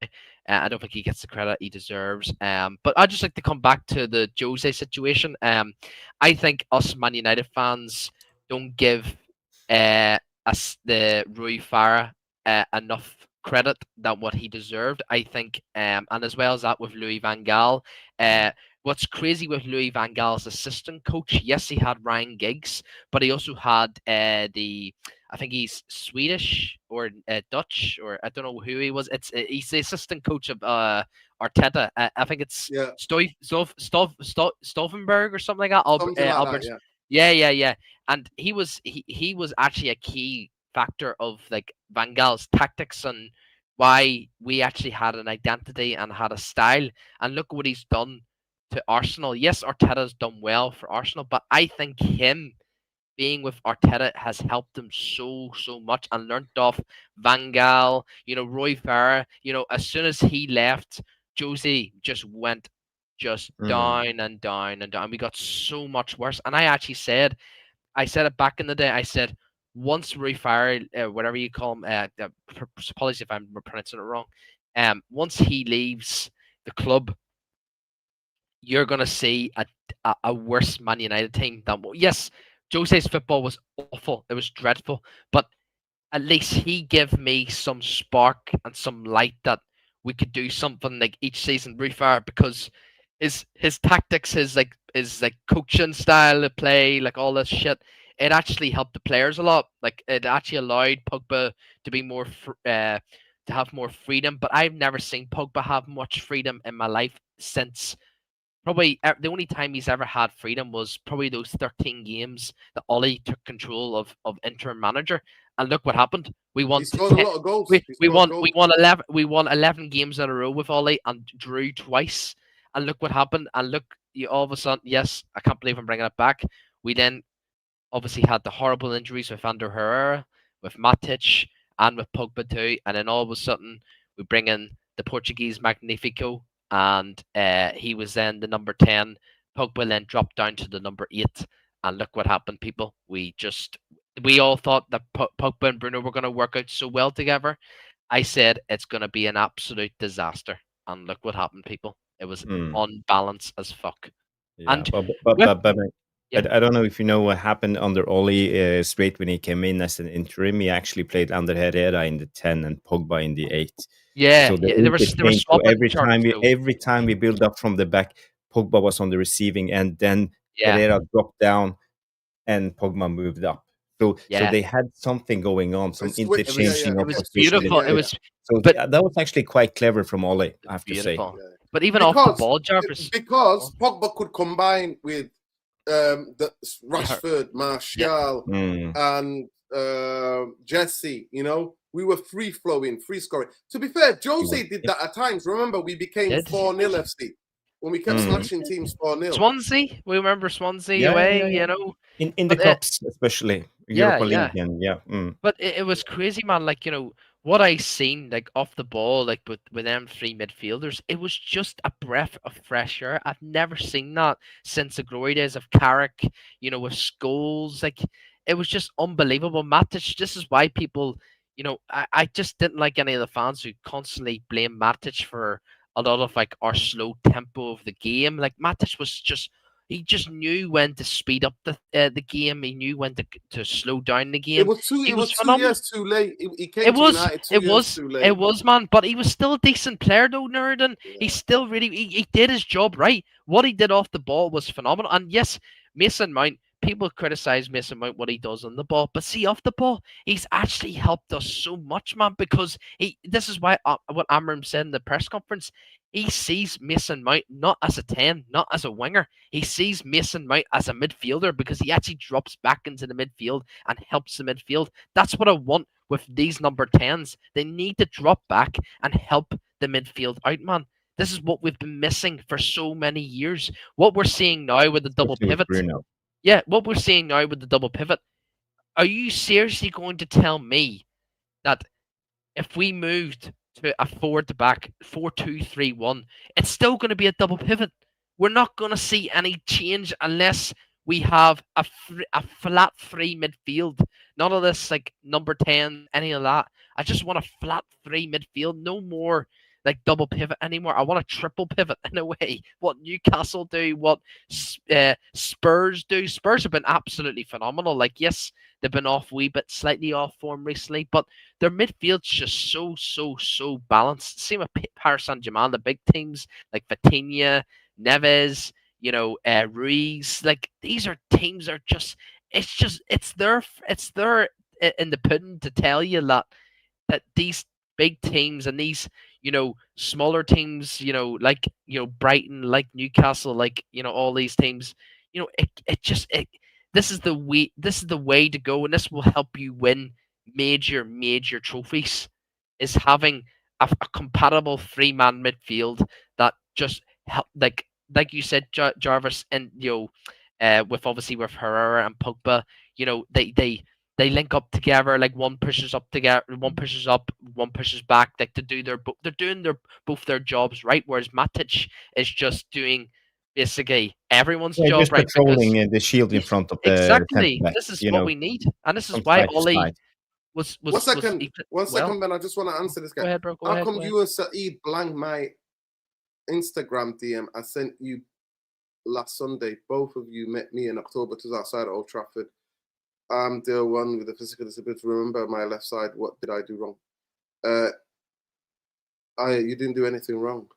I don't think he gets the credit he deserves. But I'd just like to come back to the Jose situation. I think us Man United fans don't give us the Rui Farah enough credit than what he deserved, I think, and as well as that with Louis van Gaal. What's crazy with Louis van Gaal's assistant coach, yes, he had Ryan Giggs, but he also had I think he's Swedish or Dutch, or I don't know who he was. He's the assistant coach of Arteta. I think it's Stolfenberg or something like that. Albert. Yeah. And he was actually a key factor of like Van Gaal's tactics and why we actually had an identity and had a style. And look what he's done to Arsenal. Yes, Arteta's done well for Arsenal, but I think him being with Arteta has helped him so much and learnt off Van Gaal, Roy Farah. As soon as he left, Jose just went down and down and down. We got so much worse. And I said it back in the day. I said, once Rui Farah, whatever you call him, apologies if I'm pronouncing it wrong. Once he leaves the club, you're gonna see a worse Man United team than yes. Jose's football was awful. It was dreadful, but at least he gave me some spark and some light that we could do something like each season. Rui Farah, because his tactics, his coaching style of play, like all this shit. It actually helped the players a lot. Like it actually allowed Pogba to be more to have more freedom. But I've never seen Pogba have much freedom in my life since probably the only time he's ever had freedom was probably those 13 games that Ollie took control of interim manager. And look what happened. We won. He's scored a lot of goals. We won 11 games in a row with Ollie and drew twice. And look what happened. And look, all of a sudden, yes, I can't believe I'm bringing it back. We then obviously had the horrible injuries with Ander Herrera, with Matic, and with Pogba too. And then all of a sudden, we bring in the Portuguese Magnifico, and he was then the number 10. Pogba then dropped down to the number 8. And look what happened, people. We all thought that Pogba and Bruno were going to work out so well together. I said it's going to be an absolute disaster. And look what happened, people. It was unbalanced as fuck. Yeah, and but I don't know if you know what happened under Oli straight when he came in as an interim. He actually played under Herrera in the 10 and Pogba in the 8. Yeah, so there was every time we build up from the back, Pogba was on the receiving end. Then Herrera dropped down and Pogba moved up. So they had something going on, some interchanging. It was beautiful. That was actually quite clever from Oli, I have to say. Yeah. But even off the ball, Jarvis, because Pogba could combine with the Rashford, Martial, and Jesse. We were free flowing, free scoring. To be fair, Jose did that at times. Remember, we became 4-0 FC when we kept smashing teams 4-0. Swansea, we remember Swansea away. In the cups, especially Europa League, and But it was crazy, man. Like what I seen like off the ball, like with them three midfielders, it was just a breath of fresh air. I've never seen that since the glory days of Carrick, with Scholes. Like it was just unbelievable. Matic, this is why people, I just didn't like any of the fans who constantly blame Matic for a lot of like our slow tempo of the game. Like Matic was just he just knew when to speed up the game. He knew when to slow down the It game. was two. He It was was 2 years phenomenal. too late. He came It to was, United two it years was, too it late. was, man. But he was still a decent player, though, Nuridan. He Yeah. still really, he did his job right. What he did off the ball was phenomenal. And yes, Mason Mount, people criticize Mason Mount what he does on the ball, but see, off the ball, he's actually helped us so much, man. Because this is why what Amorim said in the press conference. He sees Mason Mount not as a 10, not as a winger. He sees Mason Mount as a midfielder because he actually drops back into the midfield and helps the midfield. That's what I want with these number 10s. They need to drop back and help the midfield out, man. This is what we've been missing for so many years. What we're seeing now with the double Especially with pivot. Bruno. Yeah, what we're seeing now with the double pivot. Are you seriously going to tell me that if we moved to a forward to back 4-2-3-1, it's still going to be a double pivot? We're not going to see any change unless we have a flat three midfield. None of this like number 10, any of that. I just want a flat three midfield. No more like double pivot anymore. I want a triple pivot in a way. What Newcastle do, what Spurs do. Spurs have been absolutely phenomenal. Like, yes, they've been off wee bit, slightly off form recently, but their midfield's just so balanced. Same with Paris Saint-Germain, the big teams like Vitinha, Neves, Ruiz. Like these are teams are just it's their in the pudding to tell you that these big teams and these smaller teams like Brighton, like Newcastle, like all these teams, this is the way to go, and this will help you win major trophies, is having a compatible three-man midfield that just help, like you said, Jarvis, and with obviously with Herrera and Pogba, they link up together. Like one pushes up together, one pushes up, one pushes back. Like to do they're doing both their jobs right. Whereas Matic is just doing basically everyone's Yeah, job just right because patrolling the shield in front of the centre exactly back, this is what we need, and this is from why side to Ollie side. was One second, he, one second, Ben. I just want to answer this go guy. ahead, bro. Go How ahead. come Go ahead. you and Saeed blanked my Instagram DM? I sent you last Sunday. Both of you met me in October 2000 outside Old Trafford. I'm the one with the physical disability. Remember my left side. What did I do wrong? You didn't do anything wrong.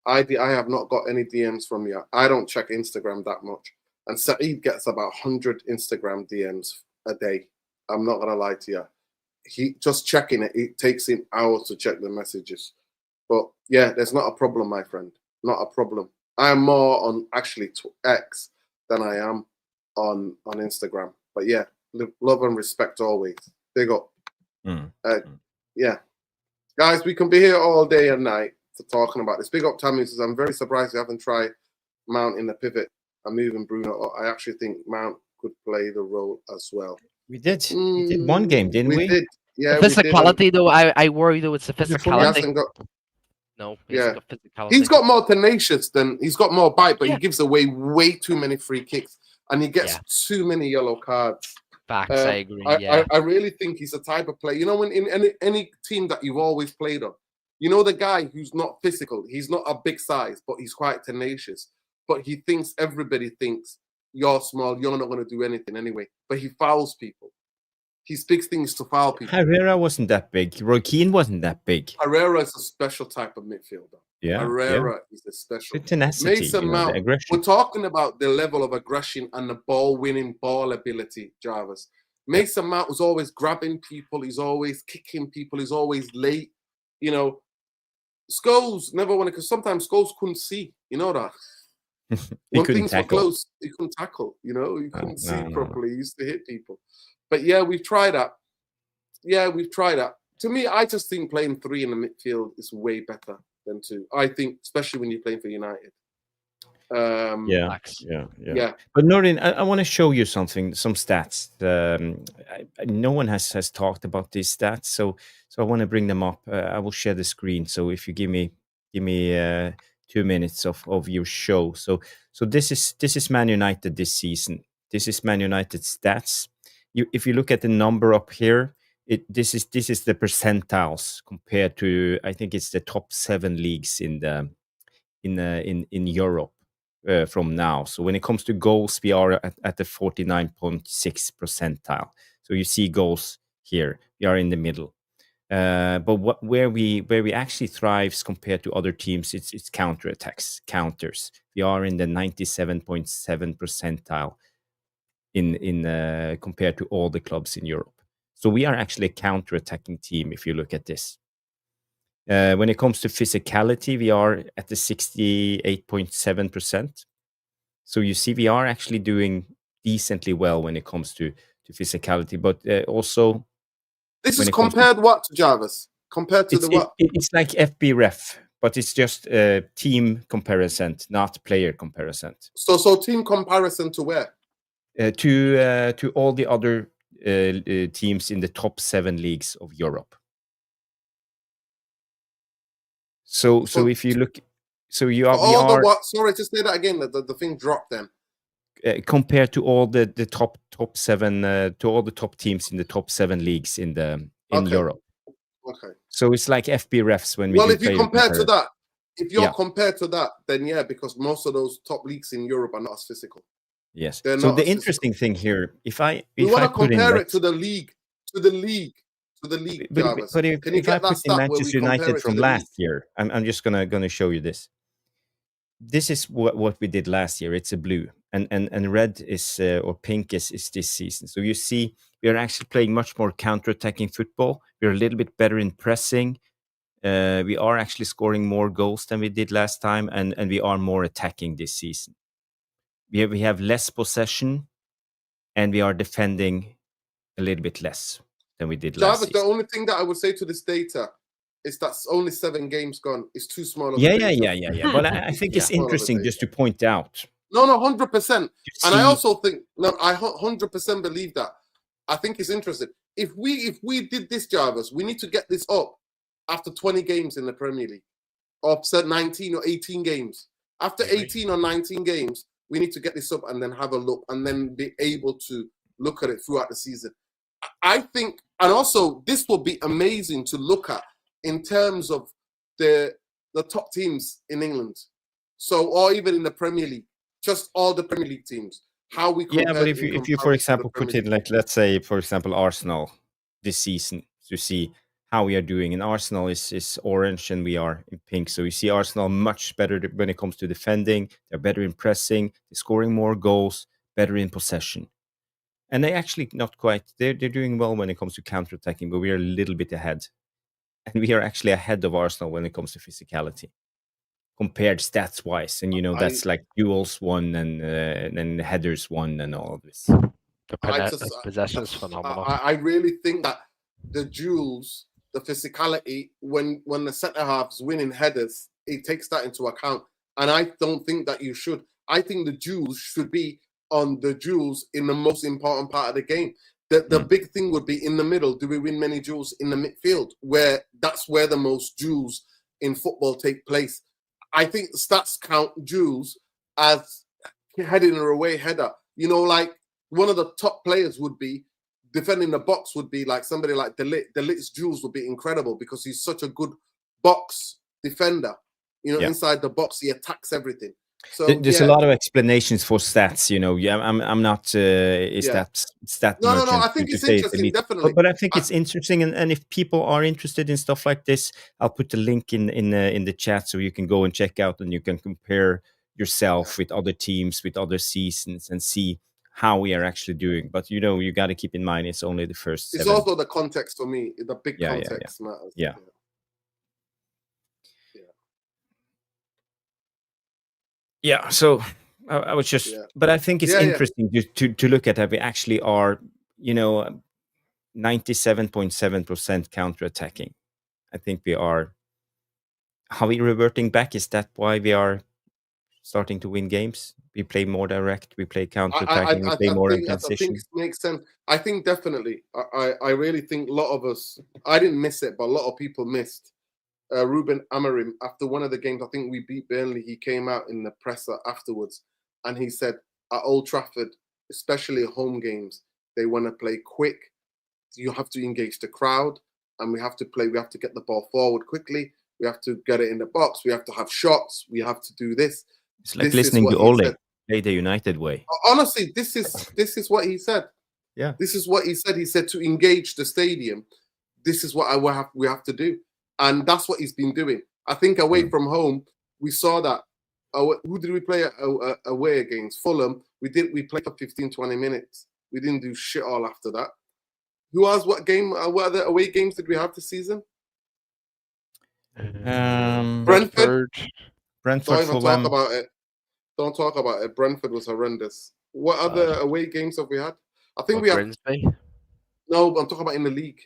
I have not got any DMs from you. I don't check Instagram that much. And Saeed gets about 100 Instagram DMs a day. I'm not gonna lie to you. He just checking it. It takes him hours to check the messages. But yeah, there's not a problem, my friend. Not a problem. I'm more on actually X than I am on Instagram. But yeah, love and respect always. Big up. Yeah, guys, we can be here all day and night for talking about this. Big up Tammy says, I'm very surprised you haven't tried Mount in the pivot and moving Bruno. I actually think Mount could play the role as well. We did. We did one game, didn't we? We did. Yeah, the physicality, though, I worry though. It's the Is it He physicality. hasn't got. No, he Yeah, hasn't got physicality. he's got more tenacious than he's got more bite, but Yeah. he gives away way too many free kicks and he gets too many yellow cards. Facts, I agree. Yeah, I really think he's the type of player. You know, when in any team that you've always played on, you know the guy who's not physical. He's not a big size, but he's quite tenacious. But he thinks everybody thinks you're small. You're not going to do anything anyway. But he fouls people. He speaks things to foul people. Herrera wasn't that big. Roy Keane wasn't that big. Herrera is a special type of midfielder. Yeah, Herrera is a special. The tenacity, Mason the Mount. aggression. We're talking about the level of aggression and the ball-winning ball ability, Jarvis. Mason Mount was always grabbing people. He's always kicking people. He's always late. You know, Scholes never wanted, because sometimes Scholes couldn't see. You know that. When things were close, he couldn't tackle. You know, he couldn't see properly. He used to hit people. But yeah, we've tried that. To me, I just think playing three in the midfield is way better than two. I think, especially when you're playing for United. Yeah. Yeah. But Norin, I want to show you something, some stats. No one has talked about these stats, so I want to bring them up. I will share the screen. So if you give me 2 minutes of your show. So this is Man United this season. This is Man United stats. If you look at the number up here, this is the percentiles compared to, I think it's the top 7 leagues in Europe. From now. So when it comes to goals, we are at the 49.6 percentile. So you see goals here. We are in the middle. But where we actually thrives compared to other teams, it's counters. We are in the 97.7 percentile in compared to all the clubs in Europe. So we are actually a counter-attacking team if you look at this. When it comes to physicality, we are at the 68.7%. So you see, we are actually doing decently well when it comes to physicality, but also this is compared what to Jarvis? Compared to what? It's like FB ref, but it's just team comparison, not player comparison. So team comparison to where? To all the other teams in the top 7 leagues of Europe. So if you look, so you are. Sorry, just say that again. The thing dropped then. Compared to all the top 7, to all the top teams in the top 7 leagues in Europe. Okay. So it's like FB refs when we. Well, if you compare to that, if you're compared to that, then yeah, because most of those top leagues in Europe are not as physical. Yes. So the interesting thing here, if I want to compare it to the league, Jarvis. But if I put in Manchester United from last year, I'm just gonna show you this. This is what we did last year. It's a blue, and red is or pink is this season. So you see, we are actually playing much more counter-attacking football. We're a little bit better in pressing. We are actually scoring more goals than we did last time, and we are more attacking this season. We have less possession, and we are defending a little bit less than we did last season. The only thing that I would say to this data is that's only 7 games gone. It's too small. Yeah. But I think it's interesting just to point out. No, 100%. And I also think, I 100% believe that. I think it's interesting. If we did this, Jarvis, we need to get this up after 20 games in the Premier League, or 19 or 18 games. After 18 or 19 games, we need to get this up and then have a look and then be able to look at it throughout the season. I think, and also this will be amazing to look at in terms of the top teams in England. So, or even in the Premier League, just all the Premier League teams. How we compare. Yeah, but if you for example put in, like, let's say for example Arsenal this season, to see how we are doing. And Arsenal is orange and we are in pink. So you see Arsenal much better when it comes to defending. They're better in pressing. They're scoring more goals, better in possession. And they actually not quite. They're doing well when it comes to counter-attacking, but we are a little bit ahead. And we are actually ahead of Arsenal when it comes to physicality, compared stats-wise. And, that's like duels won and headers won and all of this. The possession is phenomenal. I really think that the duels, the physicality, when the centre-halves win in headers, it takes that into account. And I don't think that you should. I think the duels should be on the duels in the most important part of the game. The big thing would be in the middle. Do we win many duels in the midfield? That's where the most duels in football take place. I think stats count duels as heading or away header. Like one of the top players would be defending the box would be like somebody like De Ligt. De Ligt's duels would be incredible because he's such a good box defender. Inside the box, he attacks everything. So there's a lot of explanations for stats. I'm not stat no. I think it's interesting, definitely. But I think it's interesting, and if people are interested in stuff like this, I'll put the link in the chat so you can go and check out, and you can compare yourself with other teams, with other seasons, and see how we are actually doing. But you got to keep in mind it's only the first 7. It's also the context for me. The big context matters. Yeah. Yeah, so I was just, but I think it's interesting to look at that we actually are, 97.7% counter-attacking. I think we are. How we reverting back? Is that why we are starting to win games. We play more direct. We play counter-attacking. We play more in I think transition. it makes sense. I think definitely. I really think a lot of us. I didn't miss it, but a lot of people missed. Ruben Amorim, after one of the games, I think we beat Burnley. He came out in the presser afterwards, and he said at Old Trafford, especially home games, they want to play quick. You have to engage the crowd, and we have to get the ball forward quickly. We have to get it in the box. We have to have shots. We have to do this. It's like This is listening what to he Ole, said. play the United way. Honestly, this is what he said. Yeah. This is what he said. He said to engage the stadium. This is what we have to do. And that's what he's been doing. I think away from home, we saw that. Who did we play away against? Fulham. We played for 15, 20 minutes. We didn't do shit all after that. Who else? What other away games did we have this season? Brentford. Brentford. Don't even talk about it. Don't talk about it. Brentford was horrendous. What other away games have we had? I think we have. Grimsby? No, but I'm talking about in the league.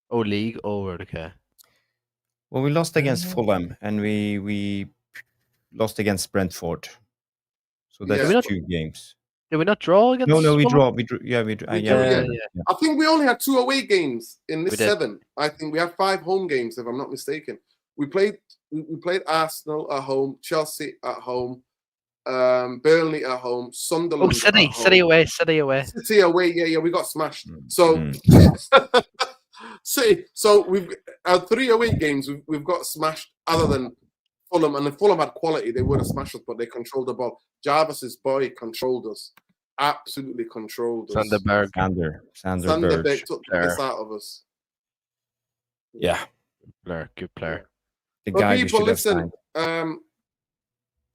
Oh, league. Oh, right, okay. Well, we lost against Fulham, and we lost against Brentford. So that's 2 games. Did we not draw against? No, we Fulham? draw. We drew. Yeah, we drew. Yeah. I think we only had 2 away games in this 7. I think we had 5 home games, if I'm not mistaken. We played Arsenal at home, Chelsea at home, Burnley at home, Sunderland. Oh, City away. City away. Yeah, we got smashed. So, so we've our 3 away games. We've got smashed. Other than Fulham, and if Fulham had quality, they would have smashed us, but they controlled the ball. Jarvis's boy controlled us, absolutely controlled us. Sanderberg took the piss out of us. Yeah, good player. The guy we should have signed.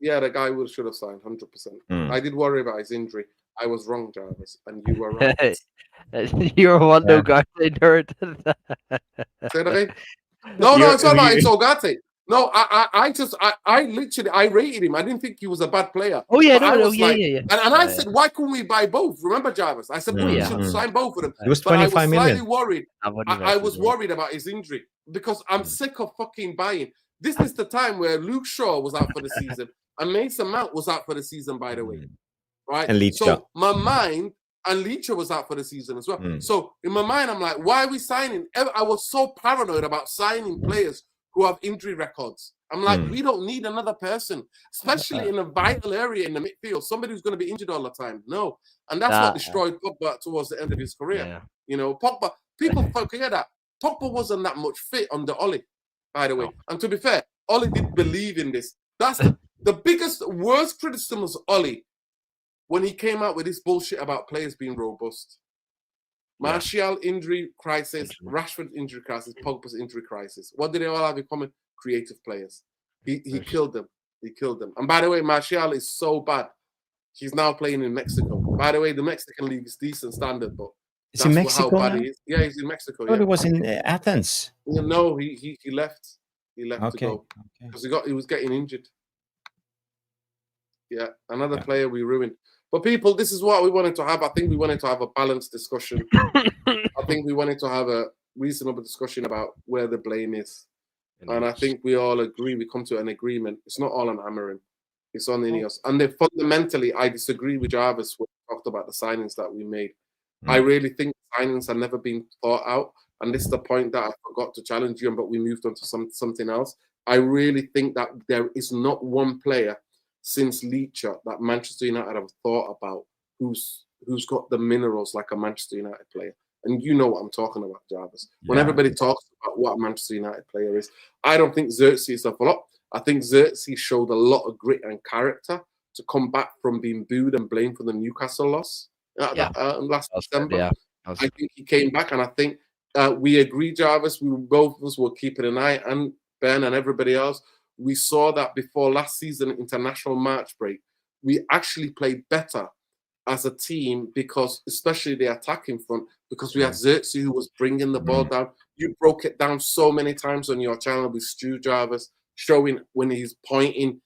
Yeah, the guy we should have signed, 100%. I did worry about his injury. I was wrong, Jarvis, and you were right. You're one no guy nerd. Say that again? No, it's not about Insogate. No, I literally rated him. I didn't think he was a bad player. Oh yeah, yeah. And I said, why couldn't we buy both? Remember, Jarvis? I said, we should sign both of them. It was 25 million. I was slightly worried. I was worried about his injury because I'm sick of fucking buying. This is the time where Luke Shaw was out for the season and Mason Mount was out for the season, by the way. Right? And Leacher. So my mind, and Leacher was out for the season as well. So in my mind, I'm like, why are we signing? I was so paranoid about signing players who have injury records. I'm like, we don't need another person, especially in a vital area in the midfield. Somebody who's going to be injured all the time. No. And that's what destroyed Pogba towards the end of his career. Yeah. You know, Pogba, people forget that. Pogba wasn't that much fit under Ole, by the way. And to be fair, Ole did believe in this. That's the worst criticism of Ole when he came out with this bullshit about players being robust. Martial injury crisis, Rashford injury crisis, Pogba's injury crisis. What did they all have in common? Creative players. He killed them. He killed them. And by the way, Martial is so bad. He's now playing in Mexico. By the way, the Mexican league is decent standard, but is in Mexico? How bad he is. Yeah, he's in Mexico. It was in Athens. No, he left. He left to go because he was getting injured. Yeah, another player we ruined. But people, this is what we wanted to have. I think we wanted to have a balanced discussion. I think we wanted to have a reasonable discussion about where the blame is. And I think we all agree, we come to an agreement. It's not all on Amorim. It's on Ineos. And then fundamentally, I disagree with Jarvis when we talked about the signings that we made. I really think signings have never been thought out. And this is the point that I forgot to challenge you on, but we moved on to something else. I really think that there is not one player since Leacher that Manchester United have thought about who's got the minerals like a Manchester United player. And you know what I'm talking about, Jarvis. When everybody talks about what a Manchester United player is, I don't think Xerxes is a flop. I think Xerxes showed a lot of grit and character to come back from being booed and blamed for the Newcastle loss last December. Yeah. I think he came back, and I think we agree, Jarvis. Both of us were keeping an eye, and Ben and everybody else. We saw that before last season, international March break, we actually played better as a team because, especially the attacking front, because we had Xerxes who was bringing the ball down. You broke it down so many times on your channel with Stu Jarvis, showing when he's pointing,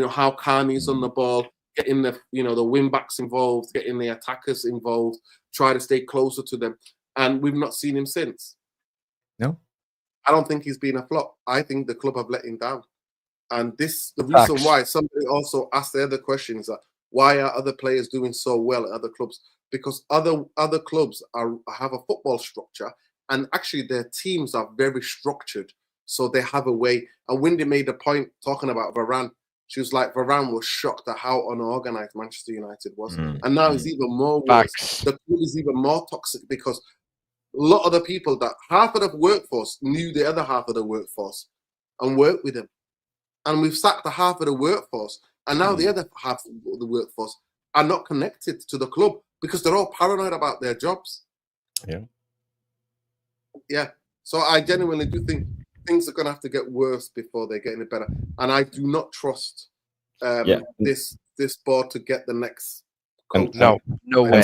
how calm he is on the ball, getting the, the wing backs involved, getting the attackers involved, try to stay closer to them. And we've not seen him since. No. I don't think he's been a flop. I think the club have let him down. And the reason Facts. why somebody also asked the other question is that why are other players doing so well at other clubs? Because other clubs have a football structure, and actually their teams are very structured. So they have a way. And Wendy made a point talking about Varane. She was like, Varane was shocked at how unorganized Manchester United was. And now it's even more worse. Facts. The club is even more toxic because a lot of the people that half of the workforce knew the other half of the workforce and worked with them. And we've sacked the half of the workforce. And now the other half of the workforce are not connected to the club because they're all paranoid about their jobs. Yeah. Yeah. So I genuinely do think things are going to have to get worse before they get any better. And I do not trust this board to get the next coach. No way.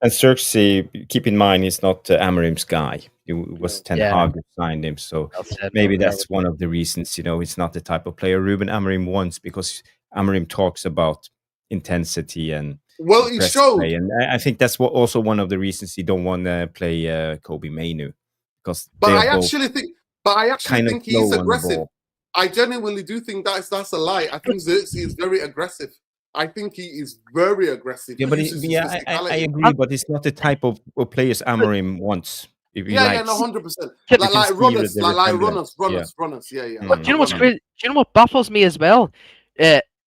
And Xerxes, keep in mind, he's not Amorim's guy. It was Ten Hag who signed him. So maybe that's one of the reasons, it's not the type of player Ruben Amorim wants, because Amorim talks about intensity and he showed. Play. And I think that's also one of the reasons he don't want to play Kobe Mainu. But I actually think he's aggressive. I genuinely do think that's a lie. I think Xerxes is very aggressive. I think he is very aggressive. Yeah, but I agree, but it's not the type of players Amorim wants. No, 100%. Like runners. Yeah. But do you know what's great? Do you know what baffles me as well?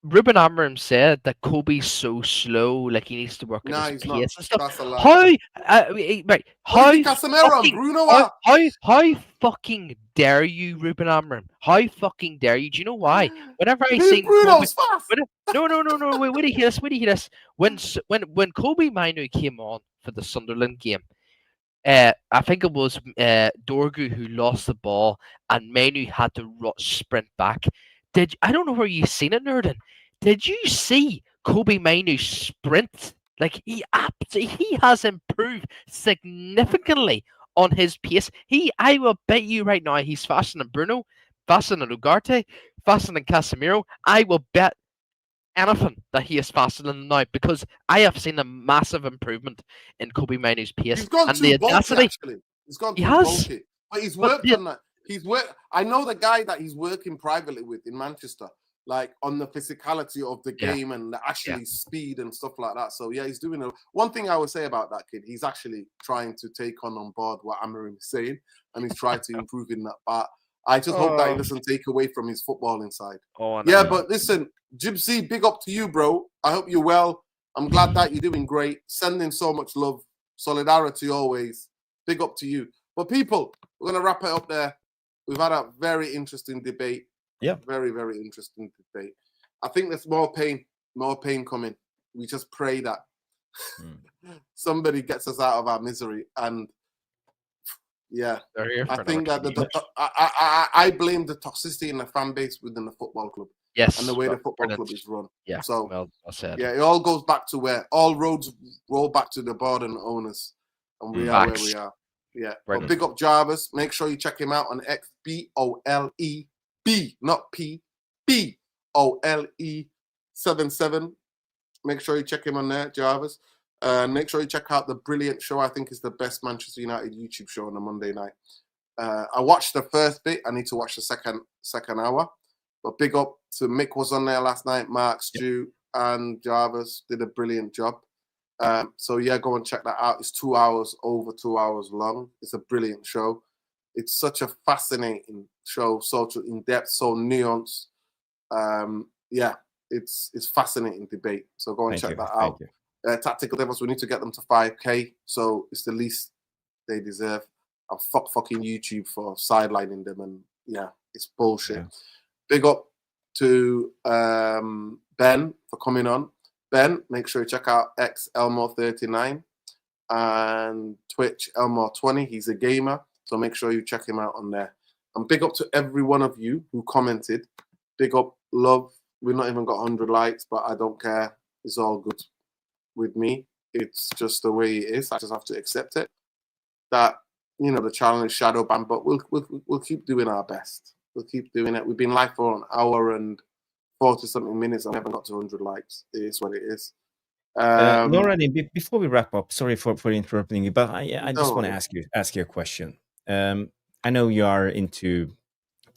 Ruben Amorim said that Kobe's so slow, like he needs to work on his pace and stuff. That's a lie. How fucking dare you, Ruben Amorim? How fucking dare you? Do you know why? Whenever I sing Bruno's fast. No, wait to hear this. When Kobe Mainu came on for the Sunderland game, I think it was Dorgu who lost the ball and Mainu had to sprint back. I don't know where you've seen it, Nerdin. Did you see Kobe Mainu sprint? Like he has improved significantly on his pace. I will bet you right now he's faster than Bruno, faster than Ugarte, faster than Casemiro. I will bet anything that he is faster than now, because I have seen a massive improvement in Kobe Mainu's pace. He's gone and too the bulky, actually. He's gone too bulky. But he's worked on that. I know the guy that he's working privately with in Manchester, like on the physicality of the game and the speed and stuff like that. So he's doing one thing I would say about that kid. He's actually trying to take on board what Amorim is saying, and he's trying to improve in that part. I just hope that he doesn't take away from his footballing side. But listen, Gypsy, big up to you, bro. I hope you're well. I'm glad that you're doing great. Sending so much love, solidarity always. Big up to you. But people, we're gonna wrap it up there. We've had a very interesting debate. Yeah. Very, very interesting debate. I think there's more pain coming. We just pray that somebody gets us out of our misery. And I think that I blame the toxicity in the fan base within the football club. Yes. And the way the football club is run. Yeah. So well said. Yeah, it all goes back to where all roads roll back to the board and the owners. And we are where we are. Yeah. But big up Jarvis. Make sure you check him out on X, BOLEB, not P, BOLE77. Make sure you check him on there, Jarvis. Make sure you check out the brilliant show. I think is the best Manchester United YouTube show on a Monday night. I watched the first bit. I need to watch the second hour. But big up to Mick was on there last night. Mark, Stu, and Jarvis did a brilliant job. So go and check that out. It's 2 hours, over 2 hours long. It's a brilliant show. It's such a fascinating show, so in depth, so nuanced. It's fascinating debate. So go and check that out. Tactical Devils, we need to get them to 5K. So it's the least they deserve. I'll fucking YouTube for sidelining them, and it's bullshit. Yeah. Big up to Ben for coming on. Ben, make sure you check out X Elmore39 and Twitch Elmore20. He's a gamer, so make sure you check him out on there. And big up to every one of you who commented. Big up, love. We've not even got 100 likes, but I don't care. It's all good with me. It's just the way it is. I just have to accept it. That the challenge is shadow banned, but we'll keep doing our best. We'll keep doing it. We've been live for an hour and 40-something minutes, and we haven't got to 100 likes. It is what it is. Laura, before we wrap up, sorry for interrupting you, but I just want to ask you a question. I know you are into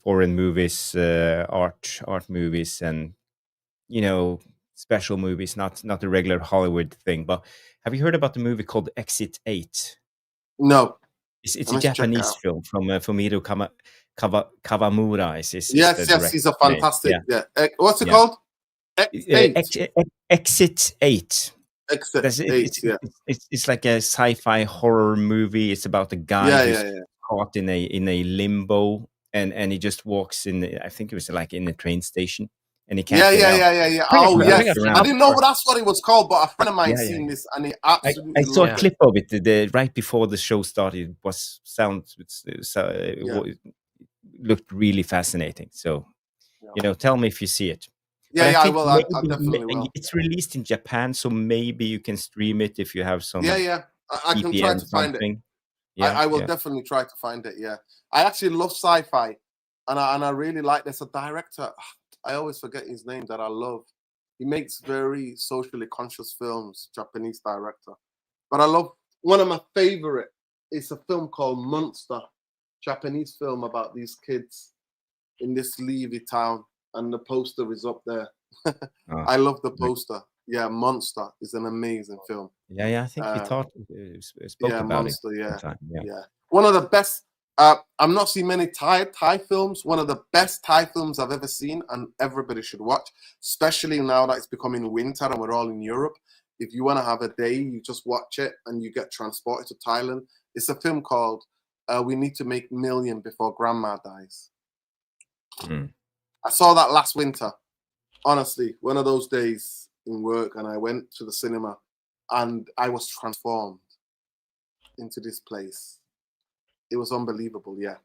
foreign movies, art movies, and special movies, not the regular Hollywood thing. But have you heard about the movie called Exit 8? No, It's I a must check it Japanese out. film from Fumito Kawamura. Is the Yes, he's a director's name. fantastic. Yeah, Yeah. What's it yeah. called? X8. Exit 8. Exit That's it, 8. Yeah. it's like a sci-fi horror movie. It's about a guy Yeah, who's yeah, yeah. caught in a limbo, and he just walks in. I think it was like in a train station, and he can't Yeah, get yeah, out. yeah, yeah, yeah. Bring it Oh, around, Bring yes. it around. I around. didn't know that's what it was called, but a friend of mine Yeah, yeah. seen this and he I absolutely saw a loved it. clip of it right before the show started. It was looked really fascinating. So, tell me if you see it. Yeah, But I yeah, I think will. I definitely will. it's released in Japan, so maybe you can stream it if you have some Yeah, yeah. I can try VPN to find it. something. Yeah, I will definitely try to find it. Yeah, I actually love sci-fi, and I really like. There's a director. I always forget his name that I love. He makes very socially conscious films. Japanese director, but I love one of my favorite. It's a film called Monster, Japanese film about these kids in this Levy town, and the poster is up there. I love the poster. Yeah, Monster is an amazing film. Yeah. I think we spoke about Monster, it. yeah, Sometime. yeah. One of the best. I'm not seeing many Thai films. One of the best Thai films I've ever seen, and everybody should watch, especially now that it's becoming winter and we're all in Europe. If you want to have a day, you just watch it and you get transported to Thailand. It's a film called "We Need to Make Million Before Grandma Dies." I saw that last winter. Honestly, one of those days in work, and I went to the cinema, and I was transformed into this place. It was unbelievable. Yeah,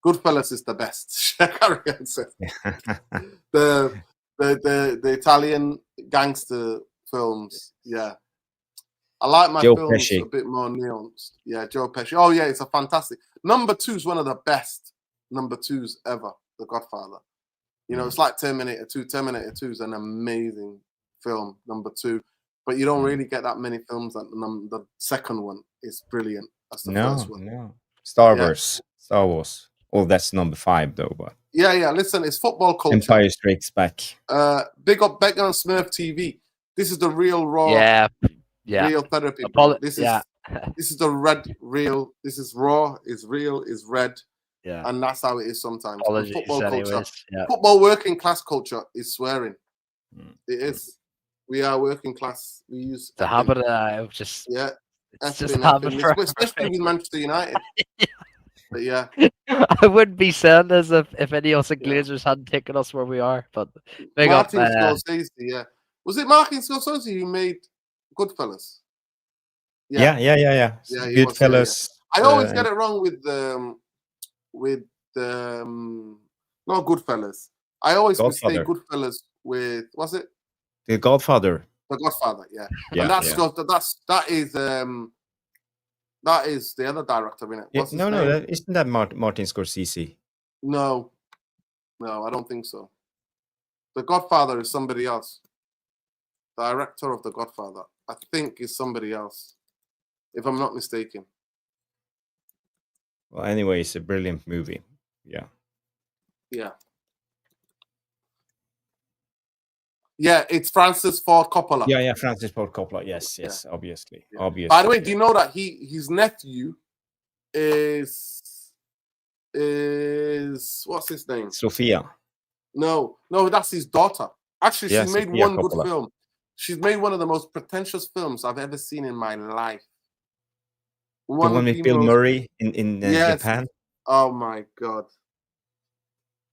Goodfellas is the best. the Italian gangster films. Yeah, I like my Joe films Pesci. a bit more nuanced. Yeah, Joe Pesci. Oh yeah, it's a fantastic. Number 2 is one of the best number 2s ever. The Godfather. It's like Terminator 2. Terminator 2 is an amazing film, number 2. But you don't really get that many films. The second one is brilliant. That's the first one. No. Star Wars. Oh, that's number 5 though. But yeah. Listen, it's football culture. Empire Strikes Back. Big up Beck on Smurf TV. This is the real raw. Yeah. Real therapy. This is the red real. This is raw. Is real. Is red. Yeah. And that's how it is sometimes. Football culture. Yeah. Football working class culture is swearing. It is. We are working class. We use the habit of just. Yeah. It's just habit for especially with Manchester United. But yeah. I wouldn't be saying this if any of us in Glazers hadn't taken us where we are. But Martin Scorsese, yeah. Was it Martin Scorsese who made Goodfellas? Yeah. Goodfellas. I always get it wrong with not Goodfellas. I always mistake Goodfellas with, was it? The Godfather. The Godfather, yeah. And that is the other director in it. What's his name? Isn't that Martin Scorsese? No, I don't think so. The Godfather is somebody else. The director of The Godfather, I think, is somebody else, if I'm not mistaken. Well, anyway, it's a brilliant movie. Yeah. Yeah, it's Francis Ford Coppola. Yeah, Francis Ford Coppola. Yes, obviously. By the way, do you know that his nephew is what's his name? Sophia. No, that's his daughter. Actually, she made Sophia one Coppola. good film. She's made one of the most pretentious films I've ever seen in my life. The one with Bill Murray in Japan. Oh my God.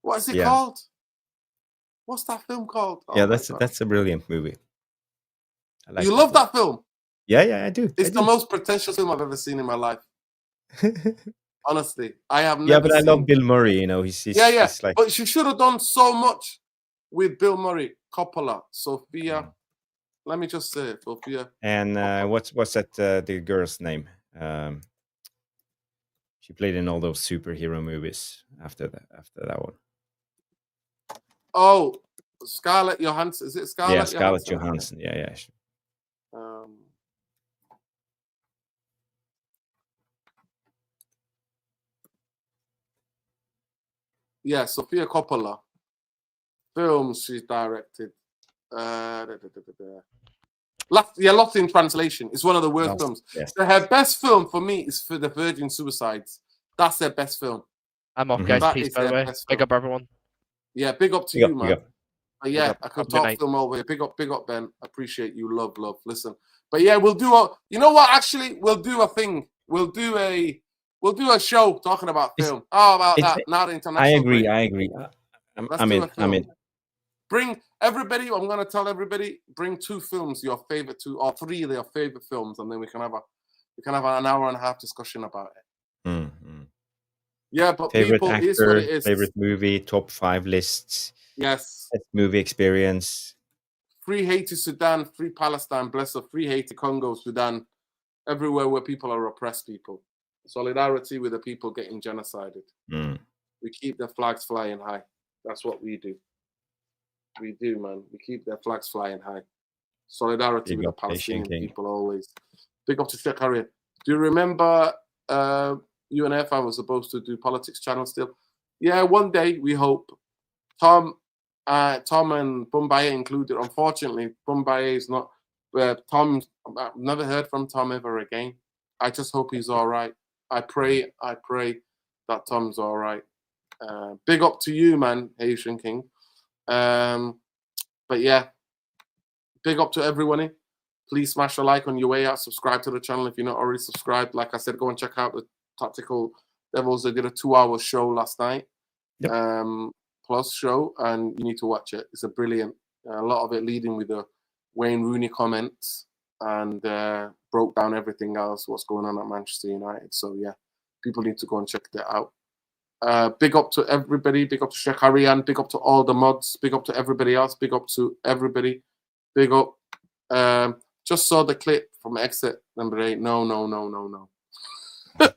What is it called? What's that film called? Oh that's a brilliant movie. You love that film? Yeah, I do. It's the most pretentious film I've ever seen in my life. Honestly, I have never. Yeah, but I love Bill Murray. He's like. But she should have done so much with Bill Murray, Coppola, Sophia. Let me just say it, Sophia. And what's that? The girl's name? She played in all those superhero movies after that one. Oh, Scarlett Johansson. Is it Scarlett? Yeah, Scarlett Johansson. Yeah. Yeah, Sofia Coppola. Films she's directed. Lost in Translation. It's one of the worst films. Yes. So her best film for me is for the Virgin Suicides. That's their best film. I'm off, guys. That Peace, is by the their way. best Big film. up, everyone. Yeah, big up to Big you, up, man. big up. But yeah, up. I could Have a good talk night. film over here. Big up, Ben. Appreciate you. Love. Listen. But yeah, we'll do a. You know what? Actually, we'll do a thing. We'll do a show talking about film. How about that? Not international. I agree. break. I agree. Let's do a film. Bring everybody. I'm gonna tell everybody. Bring 2 films, your favorite 2 or 3 of your favorite films, and then we can have an hour and a half discussion about it. Mm-hmm. Yeah, but Favorite people, actor, is what it is. favorite movie, top 5 lists. Yes. Best movie experience. Free Haiti, Sudan. Free Palestine. Bless her. Free Haiti, Congo, Sudan. Everywhere where people are oppressed people. Solidarity with the people getting genocided. We keep their flags flying high. That's what we do. We do, man. We keep their flags flying high. Solidarity with the Palestinian people always. Big up to Sheikh Harriet. Do you remember you and Irfan were supposed to do politics channel still? Yeah, one day we hope. Tom and Bumbaye included. Unfortunately, Bumbaye is not. I've never heard from Tom ever again. I just hope he's all right. I pray that Tom's all right. Big up to you, man, Haitian King. But yeah, big up to everyone. Please smash a like on your way out. Subscribe to the channel if you're not already subscribed. Like I said, go and check out the Tactical Devils. They did a 2-hour show last night. Yep. Plus show, and you need to watch it. It's a brilliant. A lot of it leading with the Wayne Rooney comments and broke down everything else, what's going on at Manchester United. So yeah, people need to go and check that out. Big up to everybody. Big up to Sheikh Arian. Big up to all the mods. Big up to everybody else. Big up to everybody. Big up. Just saw the clip from Exit number 8. No. I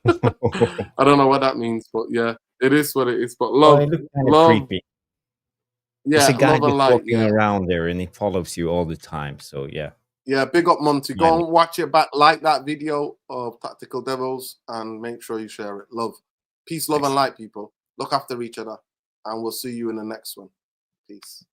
don't know what that means, but yeah, it is what it is. But love, it looks kind of love. creepy. Yeah, there's a guy love and light. walking around there, and he follows you all the time. So yeah. Yeah, big up Monty. Go and watch it back. Like that video of Tactical Devils, and make sure you share it. Love, peace, love, and light, people. Look after each other, and we'll see you in the next one. Peace.